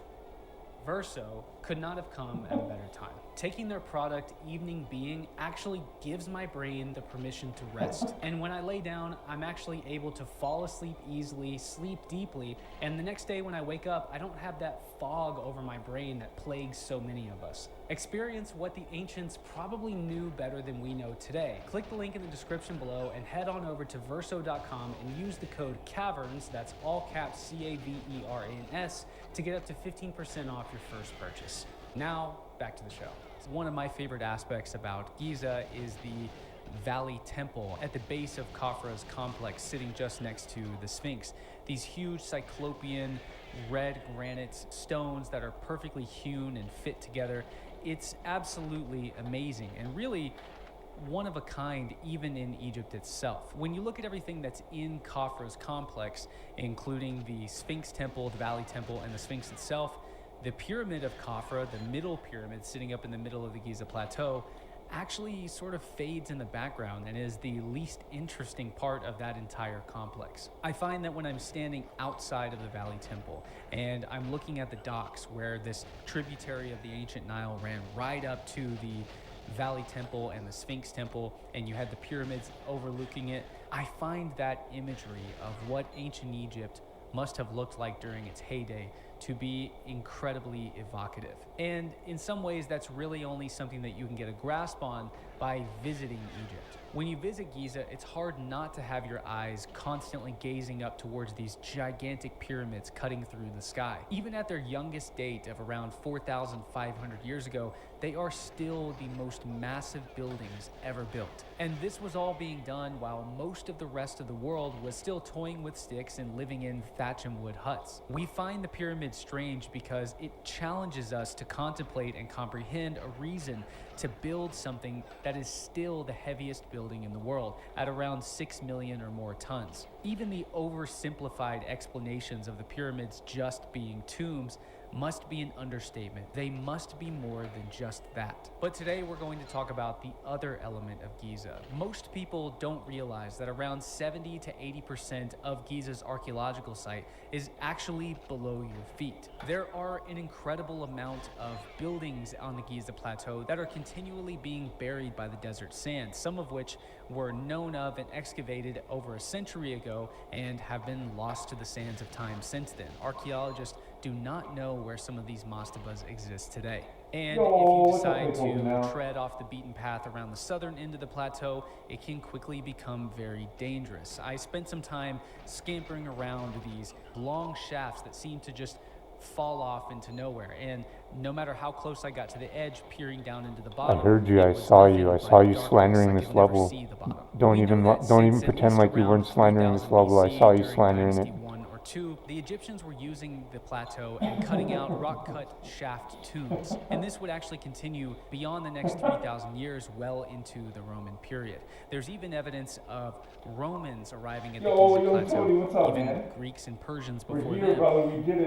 C: Verso, could not have come at a better time. Taking their product, Evening Being, actually gives my brain the permission to rest. And when I lay down, I'm actually able to fall asleep easily, sleep deeply, and the next day when I wake up, I don't have that fog over my brain that plagues so many of us. Experience what the ancients probably knew better than we know today. Click the link in the description below and head on over to verso.com and use the code CAVERNS, that's all caps CAVERNS, to get up to 15% off your first purchase. Now, back to the show. One of my favorite aspects about Giza is the Valley Temple at the base of Khafra's complex, sitting just next to the Sphinx. These huge cyclopean red granite stones that are perfectly hewn and fit together. It's absolutely amazing and really one of a kind even in Egypt itself. When you look at everything that's in Khafra's complex, including the Sphinx Temple, the Valley Temple, and the Sphinx itself, the Pyramid of Khafra, the middle pyramid sitting up in the middle of the Giza Plateau, actually sort of fades in the background and is the least interesting part of that entire complex. I find that when I'm standing outside of the Valley Temple and I'm looking at the docks where this tributary of the ancient Nile ran right up to the Valley Temple and the Sphinx Temple, and you had the pyramids overlooking it, I find that imagery of what ancient Egypt must have looked like during its heyday to be incredibly evocative. And in some ways, that's really only something that you can get a grasp on by visiting Egypt. When you visit Giza, it's hard not to have your eyes constantly gazing up towards these gigantic pyramids cutting through the sky. Even at their youngest date of around 4,500 years ago, they are still the most massive buildings ever built. And this was all being done while most of the rest of the world was still toying with sticks and living in thatch and wood huts. We find the pyramid strange because it challenges us to contemplate and comprehend a reason to build something that is still the heaviest building in the world at around 6 million or more tons. Even the oversimplified explanations of the pyramids just being tombs must be an understatement. They must be more than just that. But today we're going to talk about the other element of Giza. Most people don't realize that around 70 to 80% of Giza's archaeological site is actually below your feet. There are an incredible amount of buildings on the Giza plateau that are continually being buried by the desert sand, some of which were known of and excavated over a century ago and have been lost to the sands of time since then. Archaeologists do not know where some of these mastabas exist today. And if you decide to tread off the beaten path around the southern end of the plateau, it can quickly become very dangerous. I spent some time scampering around these long shafts that seem to just fall off into nowhere, and no matter how close I got to the edge, peering down into the bottom,
D: I heard you.
C: it
D: I
C: was
D: saw
C: nothing
D: you. I
C: but
D: saw you
C: darkness.
D: slandering
C: I
D: this
C: could never
D: level.
C: see the bottom.
D: Don't
C: We
D: even
C: know that
D: don't even
C: since at
D: pretend
C: least
D: like you
C: around
D: weren't slandering this
C: 3000
D: level. I
C: BC,
D: saw you
C: during
D: slandering
C: Dynasty
D: it.
C: 1 or 2, the Egyptians were using the plateau and cutting out rock-cut shaft tombs, and this would actually continue beyond the next 3,000 years, well into the Roman period. There's even evidence of Romans arriving at the Giza plateau, even Greeks and Persians before them,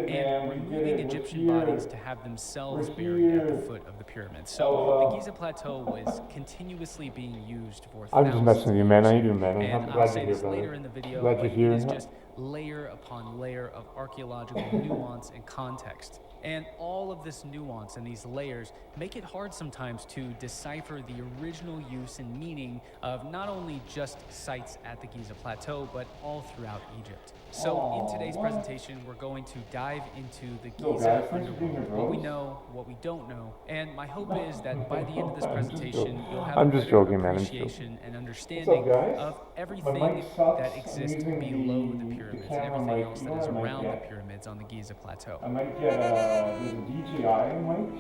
C: and removing Egyptian bodies to have themselves buried at the foot of the pyramids. So the Giza plateau was continuously being used for
D: I'm just
C: thousands
D: messing with
C: of
D: you, man.
C: years.
D: How you doing, man?
C: And
D: I'm
C: I'll
D: glad
C: say
D: you're here,
C: this
D: brother.
C: later in the video,
D: Glad
C: but
D: you're
C: it is
D: here.
C: just layer upon layer of archaeological nuance and context. And all of this nuance and these layers make it hard sometimes to decipher the original use and meaning of not only just sites at the Giza Plateau, but all throughout Egypt. So in today's presentation, we're going to dive into the Giza underworld, what we know, what we don't know, and my hope is that by the end of this presentation, you'll have a better appreciation and understanding of everything that exists below the pyramids and everything else that is around the pyramids on the Giza Plateau.
D: I might get there's a DJI mic.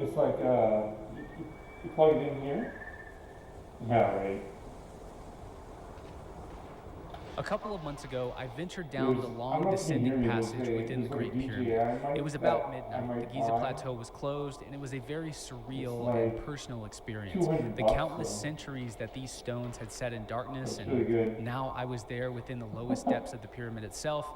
D: It's like you plug it in here. Yeah, right.
C: A couple of months ago, I ventured down the long descending passage within the Great Pyramid. It was about midnight. The Giza Plateau was closed, and it was a very surreal and personal experience. The countless centuries that these stones had sat in darkness, and now I was there within the lowest depths of the pyramid itself.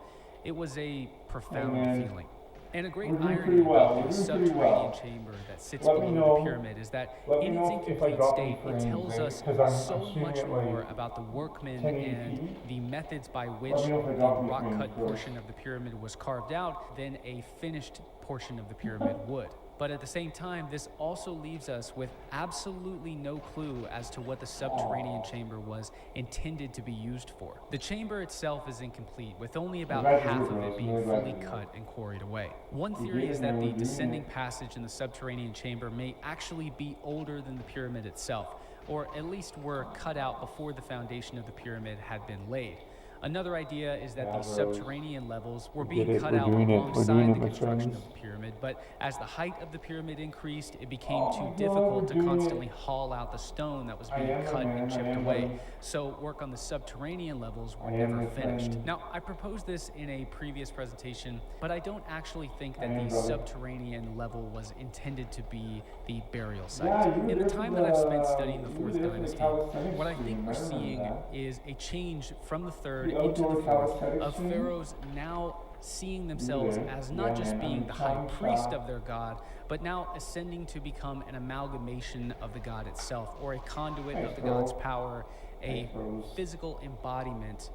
C: It was a profound feeling. And a great irony about the subterranean chamber that sits below the pyramid is that in its incomplete state, it tells us so much more about the workmen and the methods by which the rock-cut portion of the pyramid was carved out than a finished portion of the pyramid would. But at the same time, this also leaves us with absolutely no clue as to what the subterranean chamber was intended to be used for. The chamber itself is incomplete, with only about half of it being fully cut and quarried away. One theory is that the descending passage in the subterranean chamber may actually be older than the pyramid itself, or at least were cut out before the foundation of the pyramid had been laid. Another idea is that these subterranean levels were being cut out alongside the construction of the pyramid, but as the height of the pyramid increased, it became too difficult to constantly haul out the stone that was being cut and chipped away, so work on the subterranean levels were never finished. Now, I proposed this in a previous presentation, but I don't actually think that the subterranean level was intended to be the burial site. In the time that I've spent studying the 4th Dynasty, what I think we're seeing is a change from the 3rd into the 4th of pharaohs now seeing themselves as not just being the high priest of their god, but now ascending to become an amalgamation of the god itself, or a conduit of the god's power, a physical embodiment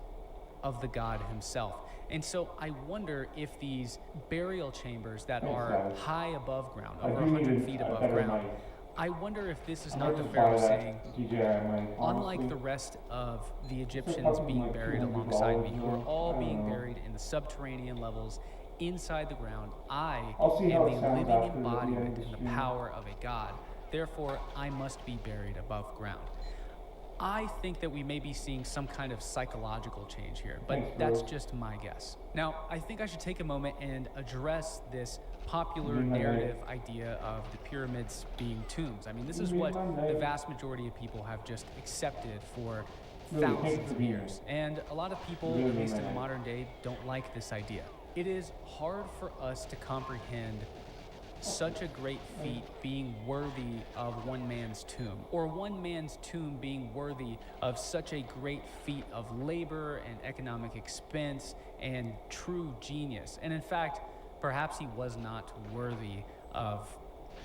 C: of the god himself. And so I wonder if these burial chambers that are high above ground, over 100 feet above ground, I wonder if this is not the pharaoh saying, unlike the rest of the Egyptians being buried alongside me, who are all being buried in the subterranean levels inside the ground, I am the living embodiment and the power of a god. Therefore, I must be buried above ground. I think that we may be seeing some kind of psychological change here, but that's just my guess. Now, I think I should take a moment and address this popular narrative idea of the pyramids being tombs. I mean, this is what the vast majority of people have just accepted for thousands of years. And a lot of people, at least in the modern day, don't like this idea. It is hard for us to comprehend such a great feat being worthy of one man's tomb, or one man's tomb being worthy of such a great feat of labor and economic expense and true genius. And in fact, Perhaps he was not worthy of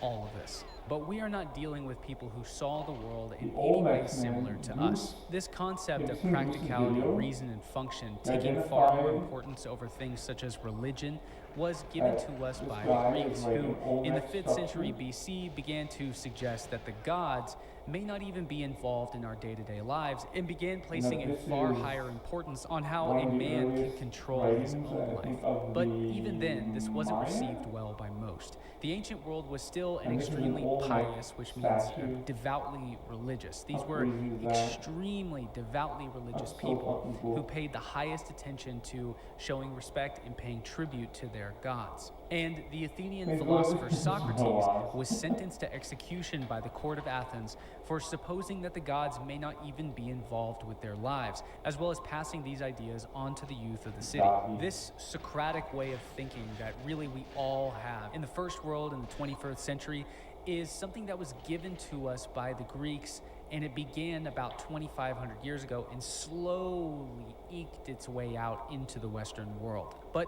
C: all of this. But we are not dealing with people who saw the world in any way similar to us. This concept of practicality, reason, and function, taking far more importance over things such as religion, was given to us by the Greeks, who in the 5th century BC began to suggest that the gods may not even be involved in our day-to-day lives, and began placing a far higher importance on how a man can control his own life. But even then, this wasn't received well by most. The ancient world was still an extremely pious, which means devoutly religious. These were extremely devoutly religious people who paid the highest attention to showing respect and paying tribute to their gods. And the Athenian philosopher Socrates was sentenced to execution by the court of Athens for supposing that the gods may not even be involved with their lives, as well as passing these ideas on to the youth of the city. This Socratic way of thinking that really we all have in the first world in the 21st century is something that was given to us by the Greeks, and it began about 2,500 years ago and slowly eked its way out into the Western world. But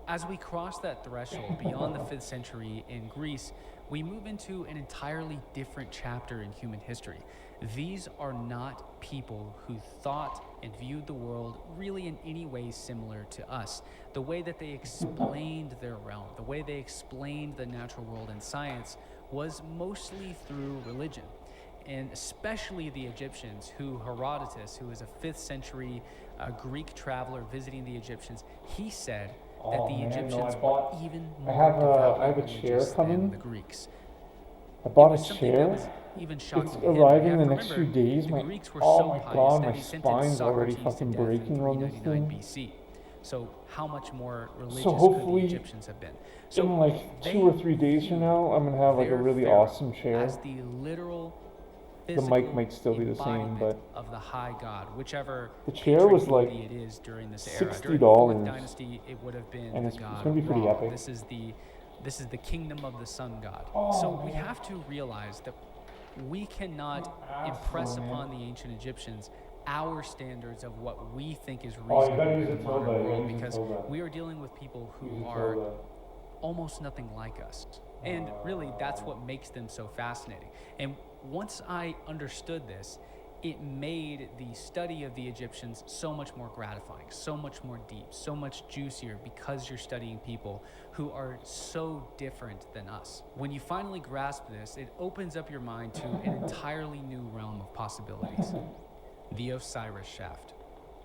C: as we cross that threshold beyond the 5th century in Greece, we move into an entirely different chapter in human history. These are not people who thought and viewed the world really in any way similar to us. The way that they explained their realm, the way they explained the natural world and science was mostly through religion. And especially the Egyptians, who Herodotus, who is a 5th century Greek traveler visiting the Egyptians, he said that the Egyptians were even more devoutly religious than the Greeks.
D: I bought a chair. It's arriving the next few days.
C: The Greeks were
D: oh
C: so
D: my
C: pious
D: god,
C: that
D: my
C: he sentenced
D: spine's already
C: Socrates to
D: fucking
C: death in
D: breaking on this
C: 399
D: thing.
C: BC. So how much more religious
D: So
C: could
D: hopefully
C: the Egyptians have been? So
D: in like 2 or 3 days from now, I'm gonna have like a really awesome chair.
C: as the literal
D: The mic might still be the same, but
C: of the high god, whichever
D: the chair was
C: patron
D: like
C: deity it is during this era. During the
D: $60,
C: 4th dynasty, it would have been
D: and
C: the
D: it's
C: god
D: gonna be pretty
C: Ra.
D: epic.
C: This is the kingdom of the sun god.
D: Oh,
C: So we
D: man.
C: have to realize that we cannot impress upon the ancient Egyptians our standards of what we think is
D: Oh, you gotta
C: reasonable
D: use
C: in
D: a
C: the modern
D: tilde,
C: world,
D: use a
C: because
D: tilde.
C: we are dealing with people who
D: Use a
C: are
D: tilde.
C: almost nothing like us. And really, that's what makes them so fascinating. And once I understood this, it made the study of the Egyptians so much more gratifying, so much more deep, so much juicier, because you're studying people who are so different than us. When you finally grasp this, it opens up your mind to an entirely new realm of possibilities. The Osiris Shaft.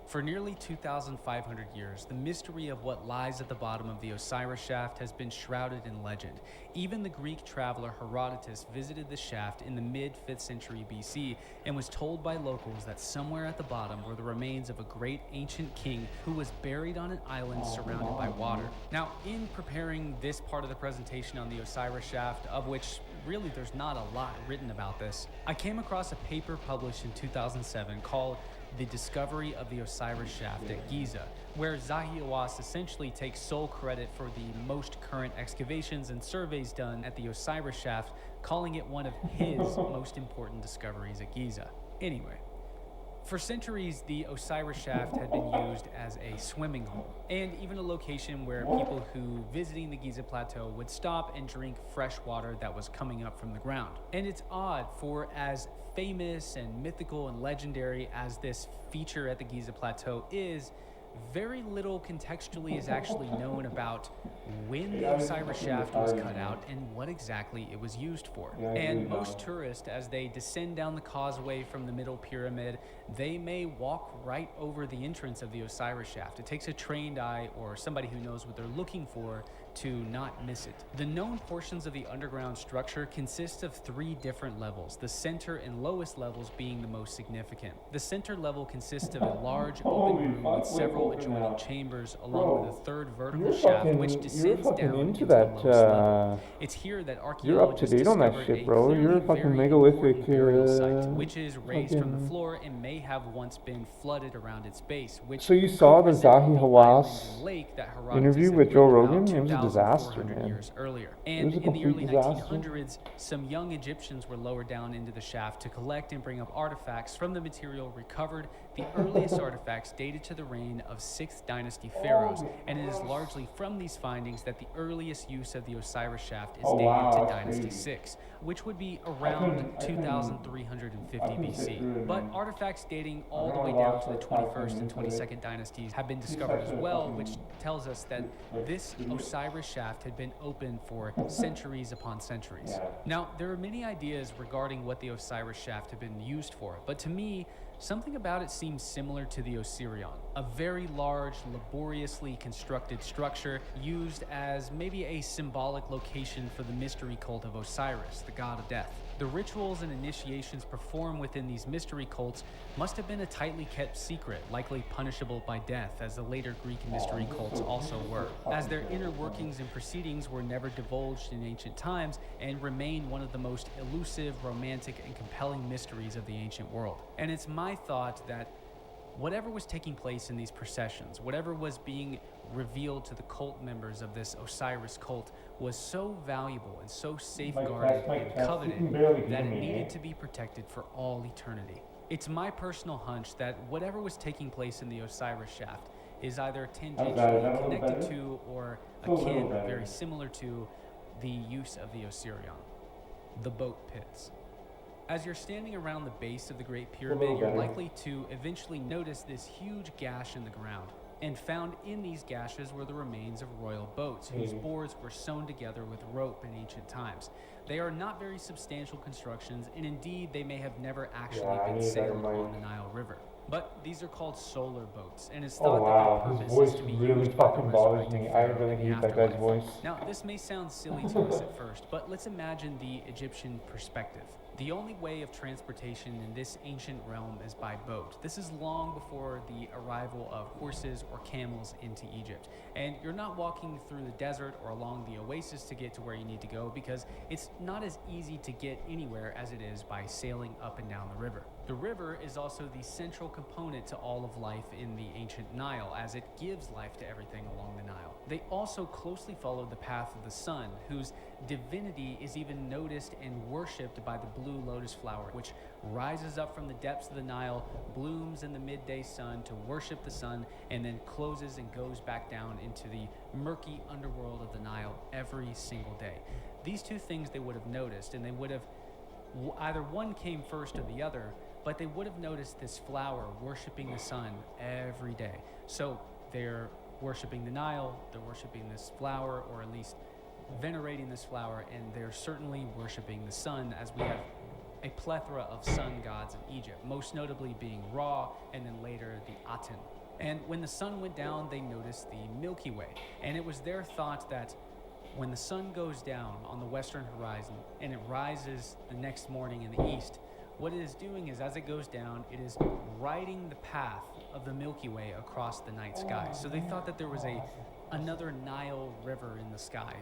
C: For nearly 2,500 years, the mystery of what lies at the bottom of the Osiris Shaft has been shrouded in legend. Even the Greek traveler Herodotus visited the shaft in the mid-5th century BC and was told by locals that somewhere at the bottom were the remains of a great ancient king who was buried on an island surrounded by water. Now, in preparing this part of the presentation on the Osiris Shaft, of which really there's not a lot written about this, I came across a paper published in 2007 called The Discovery of the Osiris Shaft at Giza, where Zahi Hawass essentially takes sole credit for the most current excavations and surveys done at the Osiris Shaft, calling it one of his most important discoveries at Giza. Anyway, for centuries, the Osiris Shaft had been used as a swimming hole, and even a location where people who visiting the Giza Plateau would stop and drink fresh water that was coming up from the ground. And it's odd, for as famous and mythical and legendary as this feature at the Giza Plateau is, very little contextually is actually known about when the Osiris Shaft was cut out and what exactly it was used for. And most tourists, as they descend down the causeway from the middle pyramid, they may walk right over the entrance of the Osiris Shaft. It takes a trained eye or somebody who knows what they're looking for to not miss it. The known portions of the underground structure consist of 3 different levels, the center and lowest levels being the most significant. The center level consists of a large open room with several adjoining chambers, along with a 3rd vertical shaft which descends down into the lowest level. It's here that
D: You're up to
C: archaeologists
D: date on that
C: discovered
D: shit, bro.
C: a
D: You're a
C: clearly
D: fucking
C: very
D: megalithic,
C: important burial site, which is raised from the
D: fucking-
C: floor and may have once been flooded around its base. Which
D: So you saw the
C: could present
D: Zahi
C: the
D: Hawass
C: island and lake that Herodotus
D: interview
C: had
D: with Joe
C: written about
D: Rogan? It was a disaster,
C: 2,400
D: man.
C: years earlier.
D: It
C: And
D: was a
C: in the early
D: complete disaster.
C: 1900s, some young Egyptians were lowered down into the shaft to collect and bring up artifacts from the material recovered. The earliest artifacts dated to the reign of 6th dynasty pharaohs, and it is largely from these findings that the earliest use of the Osiris shaft is
D: Oh,
C: dated
D: wow,
C: to
D: that's
C: Dynasty
D: crazy.
C: 6, which would be around
D: I couldn't
C: 2350
D: sit
C: BC.
D: through it,
C: But
D: man.
C: artifacts dating all the
D: I
C: way
D: only
C: down
D: watched
C: to the
D: like 5
C: 21st and
D: minutes of it.
C: 22nd dynasties have been
D: It's
C: discovered
D: such
C: as
D: a
C: well,
D: fucking-
C: which tells us that
D: like,
C: this
D: idiot.
C: Osiris shaft had been open for centuries upon centuries.
D: Yeah.
C: Now, there are many ideas regarding what the Osiris shaft had been used for, but to me, something about it seems similar to the Osirion, a very large, laboriously constructed structure used as maybe a symbolic location for the mystery cult of Osiris, the god of death. The rituals and initiations performed within these mystery cults must have been a tightly kept secret, likely punishable by death, as the later Greek mystery cults also were, as their inner workings and proceedings were never divulged in ancient times and remain one of the most elusive, romantic, and compelling mysteries of the ancient world. And it's my thought that whatever was taking place in these processions, whatever was being revealed to the cult members of this Osiris cult, was so valuable and so safeguarded and
D: You can
C: coveted
D: barely
C: that
D: hear
C: it
D: me,
C: needed
D: eh?
C: to be protected for all eternity. It's my personal hunch that whatever was taking place in the Osiris shaft is either tangentially
D: that a little
C: connected
D: better?
C: to or
D: It's a little
C: akin,
D: better.
C: very similar to, the use of the Osirion, the boat pits. As you're standing around the base of the Great Pyramid, you're
D: better.
C: likely to eventually notice this huge gash in the ground. And found in these gashes were the remains of royal boats, whose boards were sewn together with rope in ancient times. They are not very substantial constructions, and indeed they may have never actually
D: I
C: been
D: need a better
C: sailed on
D: mic.
C: the Nile River. But these are called solar boats, and it's
D: Oh
C: thought
D: wow,
C: that their
D: his
C: purpose
D: voice
C: is to be
D: really
C: used by the
D: fucking bothers
C: resurrected
D: me. I
C: pharaoh
D: really
C: in the
D: hate that guy's
C: afterlife.
D: voice.
C: Now, this may sound silly to us at first, but let's imagine the Egyptian perspective. The only way of transportation in this ancient realm is by boat. This is long before the arrival of horses or camels into Egypt. And you're not walking through the desert or along the oasis to get to where you need to go, because it's not as easy to get anywhere as it is by sailing up and down the river. The river is also the central component to all of life in the ancient Nile, as it gives life to everything along the Nile. They also closely follow the path of the sun, whose divinity is even noticed and worshipped by the blue lotus flower, which rises up from the depths of the Nile, blooms in the midday sun to worship the sun, and then closes and goes back down into the murky underworld of the Nile every single day. These two things they would have noticed, and they would have either one came first or the other, but they would have noticed this flower worshiping the sun every day. So they're worshiping the Nile, they're worshiping this flower, or at least venerating this flower, and they're certainly worshiping the sun, as we have a plethora of sun gods in Egypt, most notably being Ra, and then later the Aten. And when the sun went down, they noticed the Milky Way, and it was their thought that when the sun goes down on the western horizon and it rises the next morning in the east, what it is doing is, as it goes down, it is riding the path of the Milky Way across the night sky. So they thought that there was another Nile River in the sky.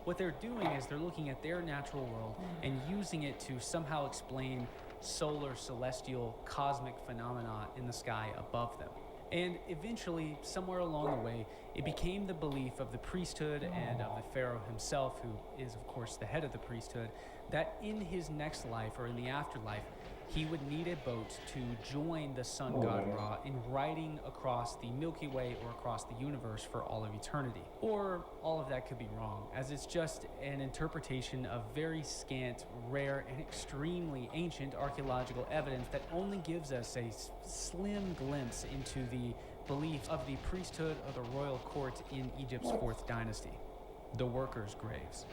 C: What they're doing is they're looking at their natural world and using it to somehow explain solar, celestial, cosmic phenomena in the sky above them. And eventually, somewhere along the way, it became the belief of the priesthood and of the pharaoh himself, who is, of course, the head of the priesthood, that in his next life, or in the afterlife, he would need a boat to join the sun god Ra in riding across the Milky Way or across the universe for all of eternity. Or all of that could be wrong, as it's just an interpretation of very scant, rare, and extremely ancient archaeological evidence that only gives us a slim glimpse into the belief of the priesthood of the royal court in Egypt's 4th dynasty, the workers' graves.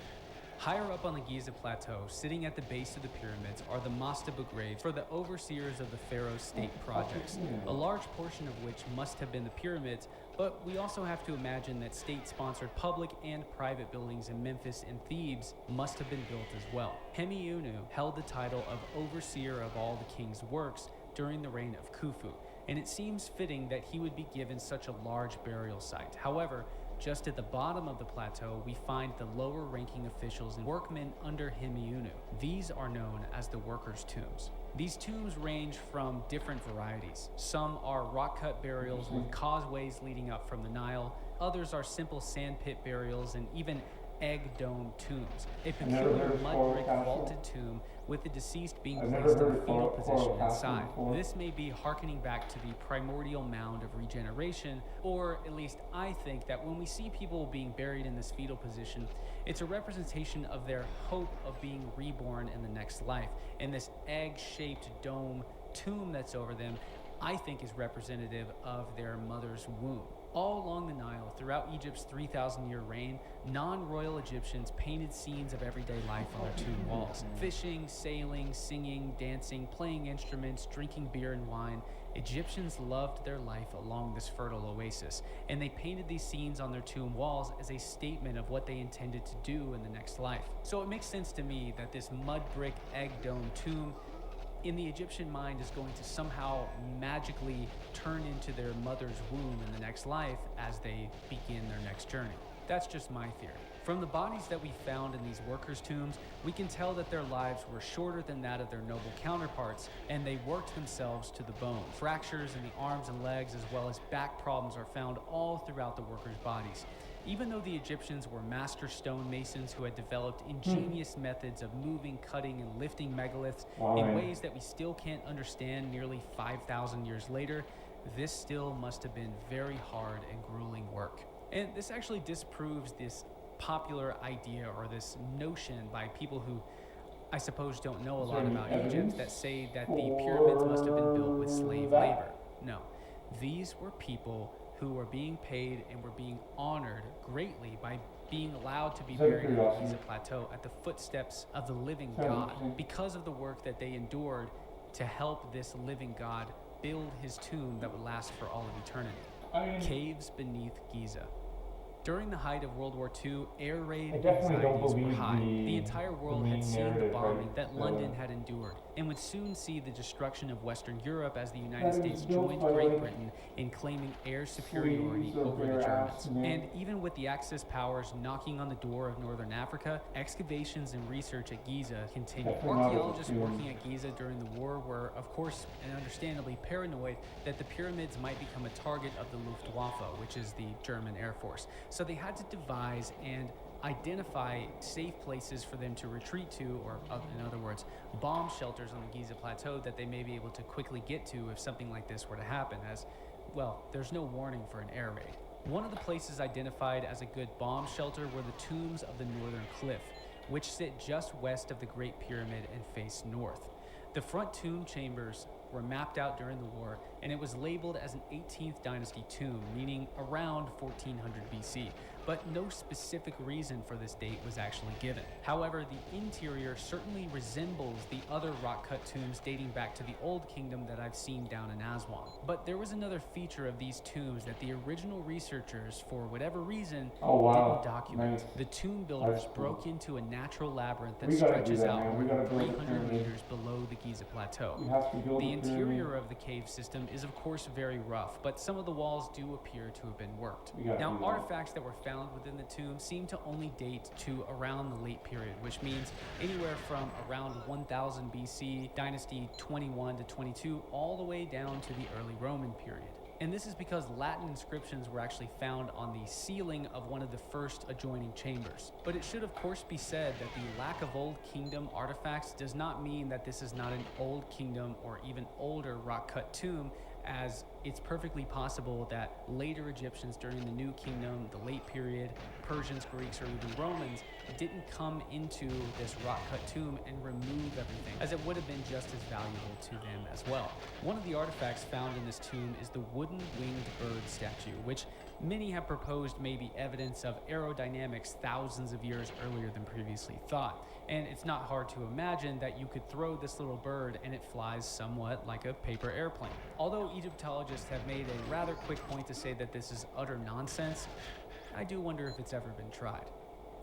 C: Higher up on the Giza Plateau, sitting at the base of the pyramids, are the mastaba graves for the overseers of the pharaoh's state projects, a large portion of which must have been the pyramids, but we also have to imagine that state-sponsored public and private buildings in Memphis and Thebes must have been built as well. Hemiunu held the title of overseer of all the king's works during the reign of Khufu, and it seems fitting that he would be given such a large burial site. However, just at the bottom of the plateau, we find the lower-ranking officials and workmen under Hemiunu. These are known as the workers' tombs. These tombs range from different varieties. Some are rock-cut burials with causeways leading up from the Nile. Others are simple sandpit burials and even egg dome tombs, a
D: I've never
C: peculiar
D: heard of
C: mud
D: Coral
C: brick
D: Castle.
C: vaulted tomb with the deceased being
D: I've never
C: placed in
D: heard
C: a
D: of
C: fetal
D: Coral
C: position
D: Castle
C: inside.
D: before.
C: This may be hearkening back to the primordial mound of regeneration, or at least I think that when we see people being buried in this fetal position, it's a representation of their hope of being reborn in the next life. And this egg-shaped dome tomb that's over them, I think is representative of their mother's womb. All along the Nile, throughout Egypt's 3,000-year reign, non-royal Egyptians painted scenes of everyday life on their tomb walls. Fishing, sailing, singing, dancing, playing instruments, drinking beer and wine. Egyptians loved their life along this fertile oasis, and they painted these scenes on their tomb walls as a statement of what they intended to do in the next life. So it makes sense to me that this mud brick egg dome tomb in the Egyptian mind is going to somehow magically turn into their mother's womb in the next life as they begin their next journey. That's just my theory. From the bodies that we found in these workers' tombs, we can tell that their lives were shorter than that of their noble counterparts, and they worked themselves to the bone. Fractures in the arms and legs, as well as back problems, are found all throughout the workers' bodies. Even though the Egyptians were master stonemasons who had developed ingenious methods of moving, cutting, and lifting megaliths in ways that we still can't understand nearly 5,000 years later, this still must have been very hard and grueling work. And this actually disproves this popular idea or this notion by people who I suppose don't know a lot about Egypt that say that the pyramids must have been built with slave labor. No, these were people who were being paid and were being honored greatly by being allowed to be buried in the Giza Plateau at the footsteps of the living God because of the work that they endured to help this living God build his tomb that would last for all of eternity. Caves beneath Giza. During the height of World War II, air raid anxieties were high. The entire world had seen the bombing that London had endured and would soon see the destruction of Western Europe as the United States joined Great Britain in claiming air superiority over the Germans. And even with the Axis powers knocking on the door of Northern Africa, excavations and research at Giza continued. Archaeologists working at Giza during the war were, of course, and understandably paranoid that the pyramids might become a target of the Luftwaffe, which is the German Air Force. So they had to devise and identify safe places for them to retreat to, or in other words, bomb shelters on the Giza Plateau that they may be able to quickly get to if something like this were to happen, as, well, there's no warning for an air raid. One of the places identified as a good bomb shelter were the tombs of the Northern Cliff, which sit just west of the Great Pyramid and face north. The front tomb chambers were mapped out during the war, and it was labeled as an 18th dynasty tomb, meaning around 1400 BC, but no specific reason for this date was actually given. However, the interior certainly resembles the other rock-cut tombs dating back to the Old Kingdom that I've seen down in Aswan. But there was another feature of these tombs that the original researchers, for whatever reason, didn't document. The tomb builders broke into a natural labyrinth that stretches out more than 300 meters below the Giza Plateau. The interior of the cave system is of course very rough, but some of the walls do appear to have been worked. Now, artifacts that were found within the tomb seem to only date to around the late period, which means anywhere from around 1000 BC, dynasty 21 to 22, all the way down to the early Roman period. And this is because Latin inscriptions were actually found on the ceiling of one of the first adjoining chambers. But it should of course be said that the lack of Old Kingdom artifacts does not mean that this is not an Old Kingdom or even older rock-cut tomb, as it's perfectly possible that later Egyptians during the New Kingdom, the late period, Persians, Greeks, or even Romans didn't come into this rock-cut tomb and remove everything, as it would have been just as valuable to them as well. One of the artifacts found in this tomb is the wooden winged bird statue, which many have proposed may be evidence of aerodynamics thousands of years earlier than previously thought. And it's not hard to imagine that you could throw this little bird and it flies somewhat like a paper airplane. Although Egyptologists have made a rather quick point to say that this is utter nonsense, I do wonder if it's ever been tried.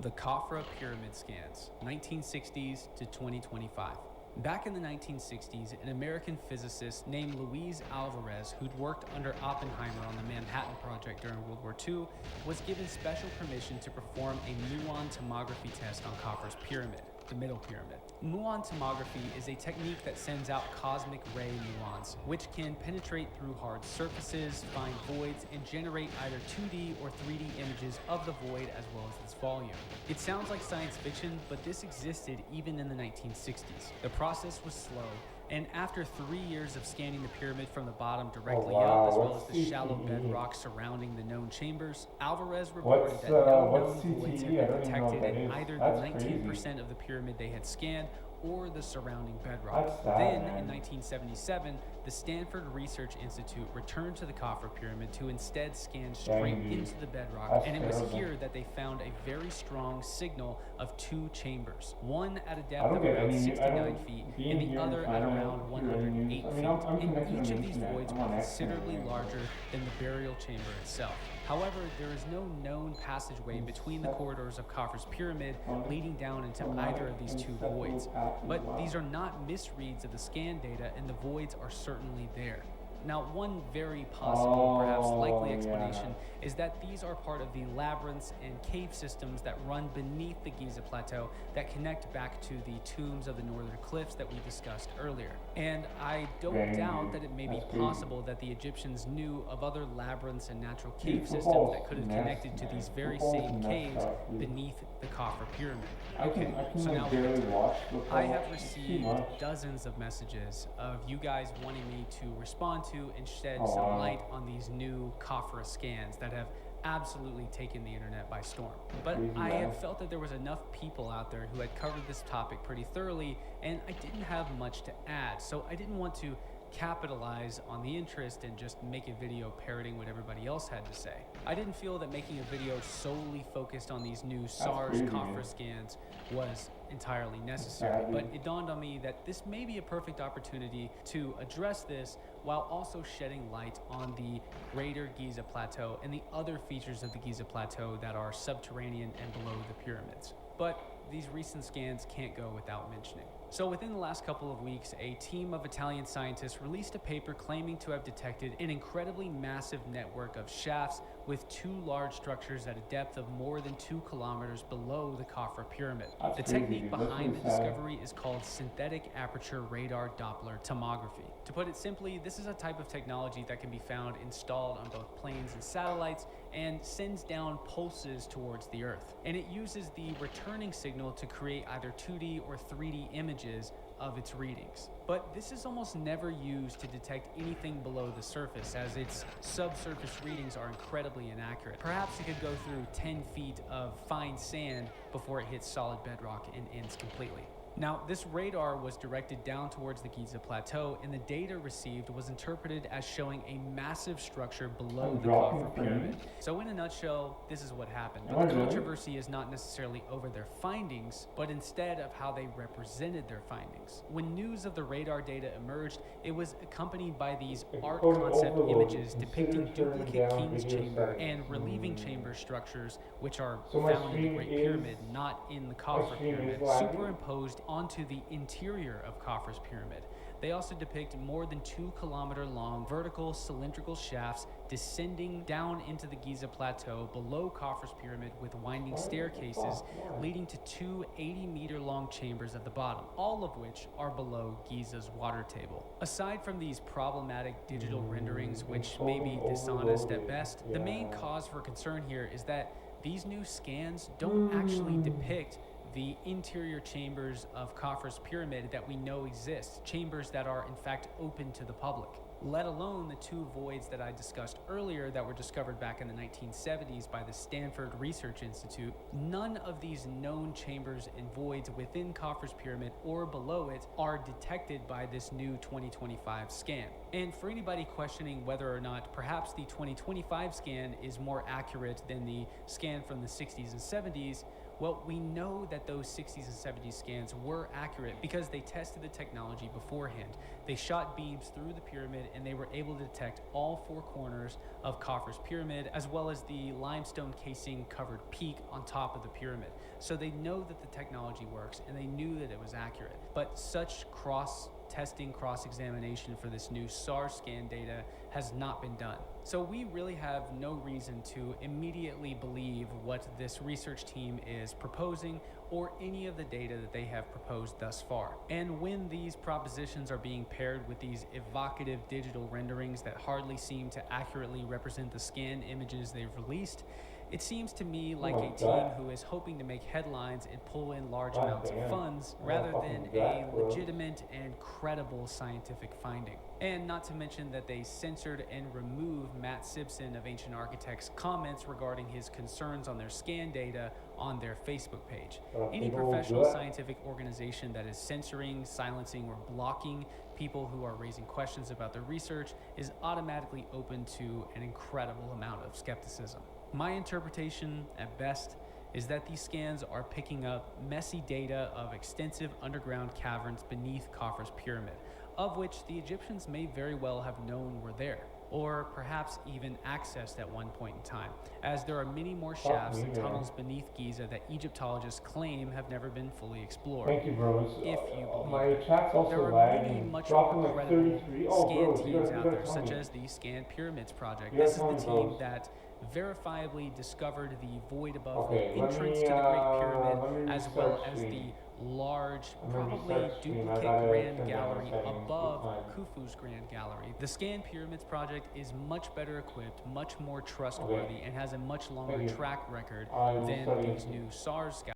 C: The Khafra Pyramid Scans, 1960s to 2025. Back in the 1960s, an American physicist named Luis Alvarez, who'd worked under Oppenheimer on the Manhattan Project during World War II, was given special permission to perform a muon tomography test on Khafra's pyramid. the middle pyramid. Muon tomography is a technique that sends out cosmic ray muons, which can penetrate through hard surfaces, find voids, and generate either 2D or 3D images of the void as well as its volume. It sounds like science fiction, but this existed even in the 1960s. The process was slow, and after 3 years of scanning the pyramid from the bottom directly up, as well as the shallow bedrock surrounding the known chambers, Alvarez reported that no known voids had been detected in either the 19% of the pyramid they had scanned or the surrounding bedrock. Then, in 1977, the Stanford Research Institute returned to the Khafre pyramid to instead scan straight into the bedrock, and it was here that they found a very strong signal of 2 chambers, one at a depth of around 69 feet and the other at around 108 feet, and each of these voids were considerably larger than the burial chamber itself. However, there is no known passageway between the corridors of Khafre's pyramid leading down into either of these 2 voids. But these are not misreads of the scan data, and the voids are certainly there. Now, one very possible, perhaps likely explanation is that these are part of the labyrinths and cave systems that run beneath the Giza Plateau that connect back to the tombs of the northern cliffs that we discussed earlier. And I don't doubt that it may be possible that the Egyptians knew of other labyrinths and natural cave systems that could have connected to these very same caves beneath the Khafre pyramid. Okay, so now I have received dozens of messages of you guys wanting me to respond to and shed some light on these new Khafre scans that have absolutely taken the internet by storm. But I have felt that there was enough people out there who had covered this topic pretty thoroughly, and I didn't have much to add, so I didn't want to capitalize on the interest and just make a video parroting what everybody else had to say. I didn't feel that making a video solely focused on these new SARS Khafre scans was entirely necessary, but it dawned on me that this may be a perfect opportunity to address this while also shedding light on the greater Giza Plateau and the other features of the Giza Plateau that are subterranean and below the pyramids. But these recent scans can't go without mentioning. So within the last couple of weeks, a team of Italian scientists released a paper claiming to have detected an incredibly massive network of shafts with 2 large structures at a depth of more than 2 kilometers below the Khafre pyramid. The technique behind the discovery is called synthetic aperture radar Doppler tomography. To put it simply, this is a type of technology that can be found installed on both planes and satellites and sends down pulses towards the Earth. And it uses the returning signal to create either 2D or 3D images of its readings. But this is almost never used to detect anything below the surface, as its subsurface readings are incredibly inaccurate. Perhaps it could go through 10 feet of fine sand before it hits solid bedrock and ends completely. Now, this radar was directed down towards the Giza Plateau, and the data received was interpreted as showing a massive structure below the Khafre pyramid. So in a nutshell, this is what happened. But the controversy is not necessarily over their findings, but instead of how they represented their findings. When news of the radar data emerged, it was accompanied by these art concept images depicting duplicate King's Chamber and relieving chamber structures, which are found in the Great Pyramid, not in the Khafre pyramid, superimposed onto the interior of Khafre's pyramid. They also depict more than 2 kilometer long vertical cylindrical shafts descending down into the Giza Plateau below Khafre's pyramid with winding staircases leading to 2 80-meter long chambers at the bottom, all of which are below Giza's water table. Aside from these problematic digital renderings, which may be dishonest at best, the main cause for concern here is that these new scans don't actually depict the interior chambers of Khafre's pyramid that we know exist, chambers that are in fact open to the public, let alone the 2 voids that I discussed earlier that were discovered back in the 1970s by the Stanford Research Institute. None of these known chambers and voids within Khafre's pyramid or below it are detected by this new 2025 scan. And for anybody questioning whether or not perhaps the 2025 scan is more accurate than the scan from the 60s and 70s, well, we know that those 60s and 70s scans were accurate because they tested the technology beforehand. They shot beams through the pyramid and they were able to detect all 4 corners of Khafre's pyramid, as well as the limestone casing covered peak on top of the pyramid. So they know that the technology works and they knew that it was accurate. But such cross testing cross-examination for this new SAR scan data has not been done. So we really have no reason to immediately believe what this research team is proposing or any of the data that they have proposed thus far. And when these propositions are being paired with these evocative digital renderings that hardly seem to accurately represent the scanned images they've released, it seems to me like a team who is hoping to make headlines and pull in large amounts of funds rather than a legitimate and credible scientific finding. And not to mention that they censored and removed Matt Simpson of Ancient Architects' comments regarding his concerns on their scan data on their Facebook page. Any professional scientific organization that is censoring, silencing, or blocking people who are raising questions about their research is automatically open to an incredible amount of skepticism. My interpretation, at best, is that these scans are picking up messy data of extensive underground caverns beneath Khafre's pyramid, of which the Egyptians may very well have known were there, or perhaps even accessed at one point in time, as there are many more shafts and tunnels beneath Giza that Egyptologists claim have never been fully explored.
D: Thank you, bros.
C: If you believe
D: my
C: them.
D: chat's also
C: There are
D: lagging
C: many
D: and
C: much
D: dropping
C: more
D: like
C: credible
D: 33.
C: scan
D: Bros,
C: teams out there,
D: tell
C: such
D: me.
C: as the Scanned Pyramids Project.
D: You gotta
C: This is
D: tell
C: the
D: me,
C: team
D: bros.
C: that verifiably discovered the void above
D: Okay,
C: the
D: let
C: entrance
D: me,
C: to the Great
D: let
C: Pyramid,
D: me
C: as well
D: restart
C: as the
D: stream.
C: large,
D: I'm gonna
C: probably
D: restart stream. I
C: duplicate
D: gotta
C: Grand
D: turn down
C: Gallery
D: settings
C: above
D: time.
C: Khufu's Grand Gallery. The Scanned Pyramids Project is much better equipped, much more trustworthy, and has a much longer
D: Thank you.
C: track record
D: I will
C: than
D: study
C: these
D: it.
C: new SARS